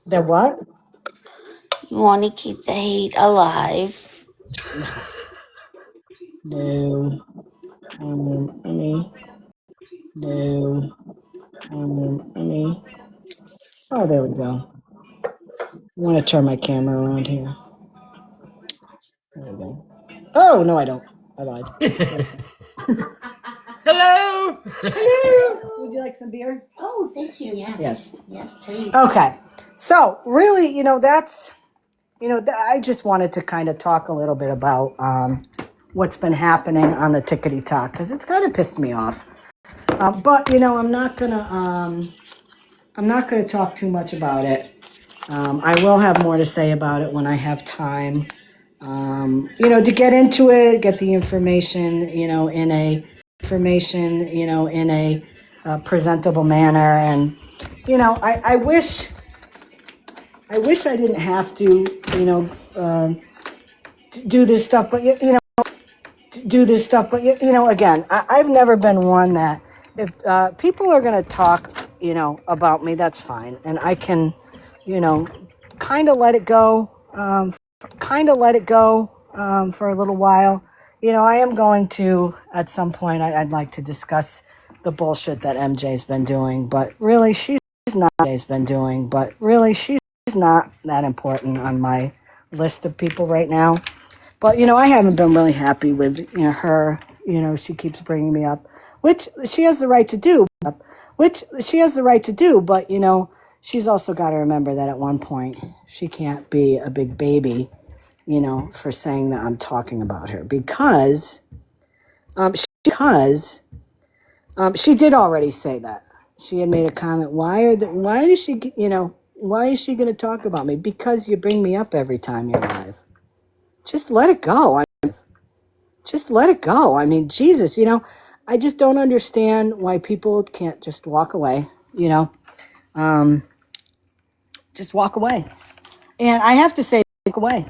Speaker 1: The what?
Speaker 5: You want to keep the hate alive.
Speaker 1: No. Any. No. Any. Oh, there we go. I want to turn my camera around here. There we go. Oh, no, I don't. I lied.
Speaker 3: Hello.
Speaker 1: Hello. Would you like some beer?
Speaker 2: Oh, thank you. Yes.
Speaker 1: Yes.
Speaker 2: Yes, please.
Speaker 1: Okay. So, really, that's, I just wanted to kind of talk a little bit about what's been happening on the Tickety Talk because it's kind of pissed me off. But I'm not gonna talk too much about it. I will have more to say about it when I have time. To get into it, get the information, in a presentable manner, and I wish I didn't have to, do this stuff, but again, I've never been one that if people are going to talk, about me, that's fine. And I can, kind of let it go, for a little while. I am going to, at some point, I'd like to discuss the bullshit that MJ's been doing, but really she's not that important on my list of people right now. But, I haven't been really happy with her. She keeps bringing me up, which she has the right to do. But, she's also got to remember that at one point she can't be a big baby, for saying that I'm talking about her because she did already say that. She had made a comment. Why is she going to talk about me? Because you bring me up every time you're live. Just let it go. I mean, Jesus, I just don't understand why people can't just walk away, just walk away. And I have to say, walk away.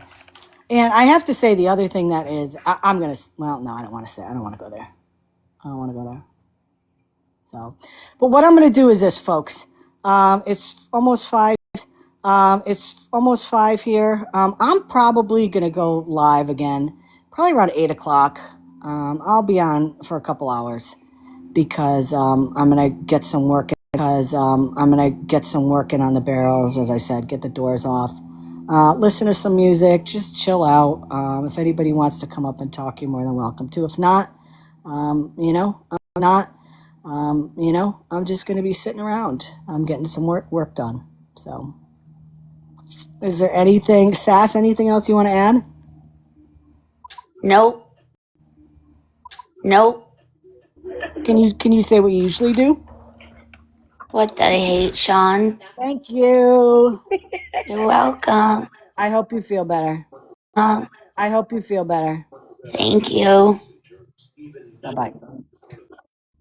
Speaker 1: And I have to say the other thing that is, I'm going to, well, no, I don't want to go there. So, but what I'm going to do is this, folks. It's almost 5. It's almost 5 here. I'm probably going to go live again, probably around 8 o'clock. I'll be on for a couple hours because I'm going to get some work in on the barrels, as I said, get the doors off. Listen to some music, just chill out. If anybody wants to come up and talk, you're more than welcome to. If not, I'm just going to be sitting around. I'm getting some work done. So, is there anything, Sass, anything else you want to add?
Speaker 5: Nope.
Speaker 1: Can you say what you usually do?
Speaker 5: What did I hate, Sean?
Speaker 1: Thank you.
Speaker 5: You're welcome.
Speaker 1: I hope you feel better.
Speaker 5: Thank you.
Speaker 1: Bye-bye.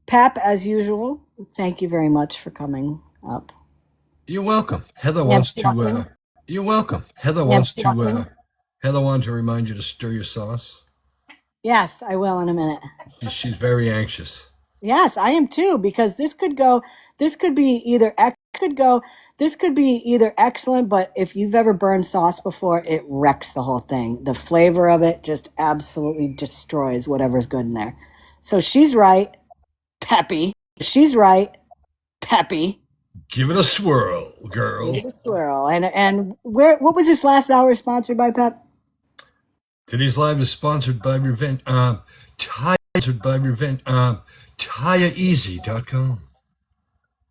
Speaker 1: Pap, as usual, thank you very much for coming up.
Speaker 3: You're welcome. Heather wants to. You're welcome. Heather wanted to remind you to stir your sauce.
Speaker 1: Yes, I will in a minute.
Speaker 3: She's very anxious.
Speaker 1: Yes, I am too, because this could be either excellent, but if you've ever burned sauce before, it wrecks the whole thing. The flavor of it just absolutely destroys whatever's good in there. So she's right, Peppy.
Speaker 3: Give it a swirl, girl.
Speaker 1: Give it a swirl. And what was this last hour sponsored by, Pep?
Speaker 3: Today's live is sponsored by your event. TireEasy.com.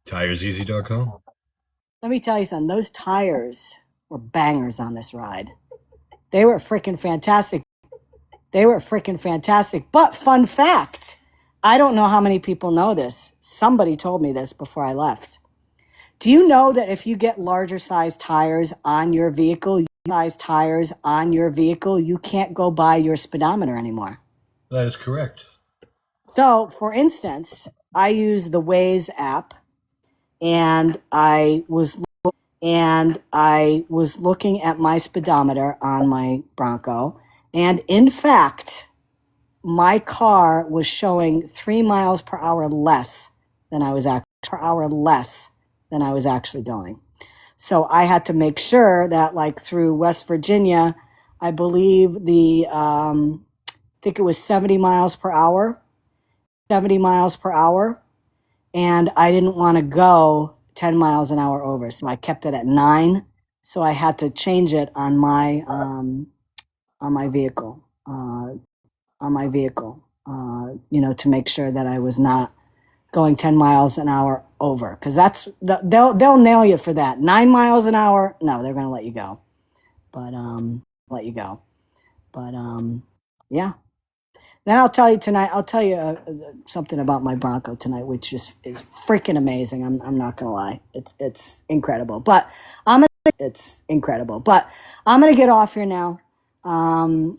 Speaker 3: TiresEasy.com.
Speaker 1: Let me tell you something. Those tires were bangers on this ride. They were freaking fantastic. But fun fact, I don't know how many people know this. Somebody told me this before I left. Do you know that if you get larger size tires on your vehicle, you can't go by your speedometer anymore?
Speaker 3: That is correct.
Speaker 1: So, for instance, I use the Waze app, and I was looking at my speedometer on my Bronco, and in fact, my car was showing 3 miles per hour less than I was actually going. So I had to make sure that, like, through West Virginia, I believe the think it was 70 miles per hour, 70 miles per hour. And I didn't want to go 10 miles an hour over. So I kept it at 9. So I had to change it on my vehicle, to make sure that I was not going 10 miles an hour over. Because they'll nail you for that. 9 miles an hour, no, they're going to let you go. But, yeah. Then I'll tell you tonight, something about my Bronco tonight, which is freaking amazing. I'm not going to lie. It's incredible. But it's incredible. But I'm going to get off here now. I'm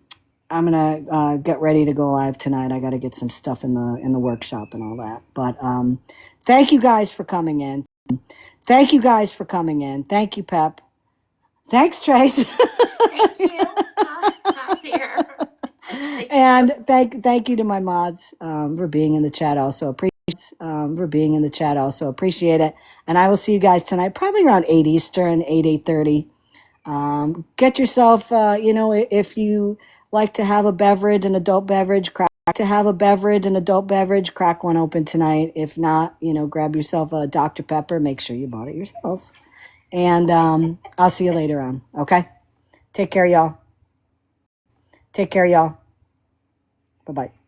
Speaker 1: going to get ready to go live tonight. I got to get some stuff in the workshop and all that. But thank you guys for coming in. Thank you, Pep. Thanks, Trace.
Speaker 2: Thank you. Not there.
Speaker 1: And thank you to my mods for being in the chat. Also appreciate it. And I will see you guys tonight, probably around 8 Eastern, 8:30. Get yourself, if you like to have a beverage, an adult beverage, crack one open tonight. If not, grab yourself a Dr. Pepper. Make sure you bought it yourself. And I'll see you later on. Okay. Take care, y'all. Bye-bye.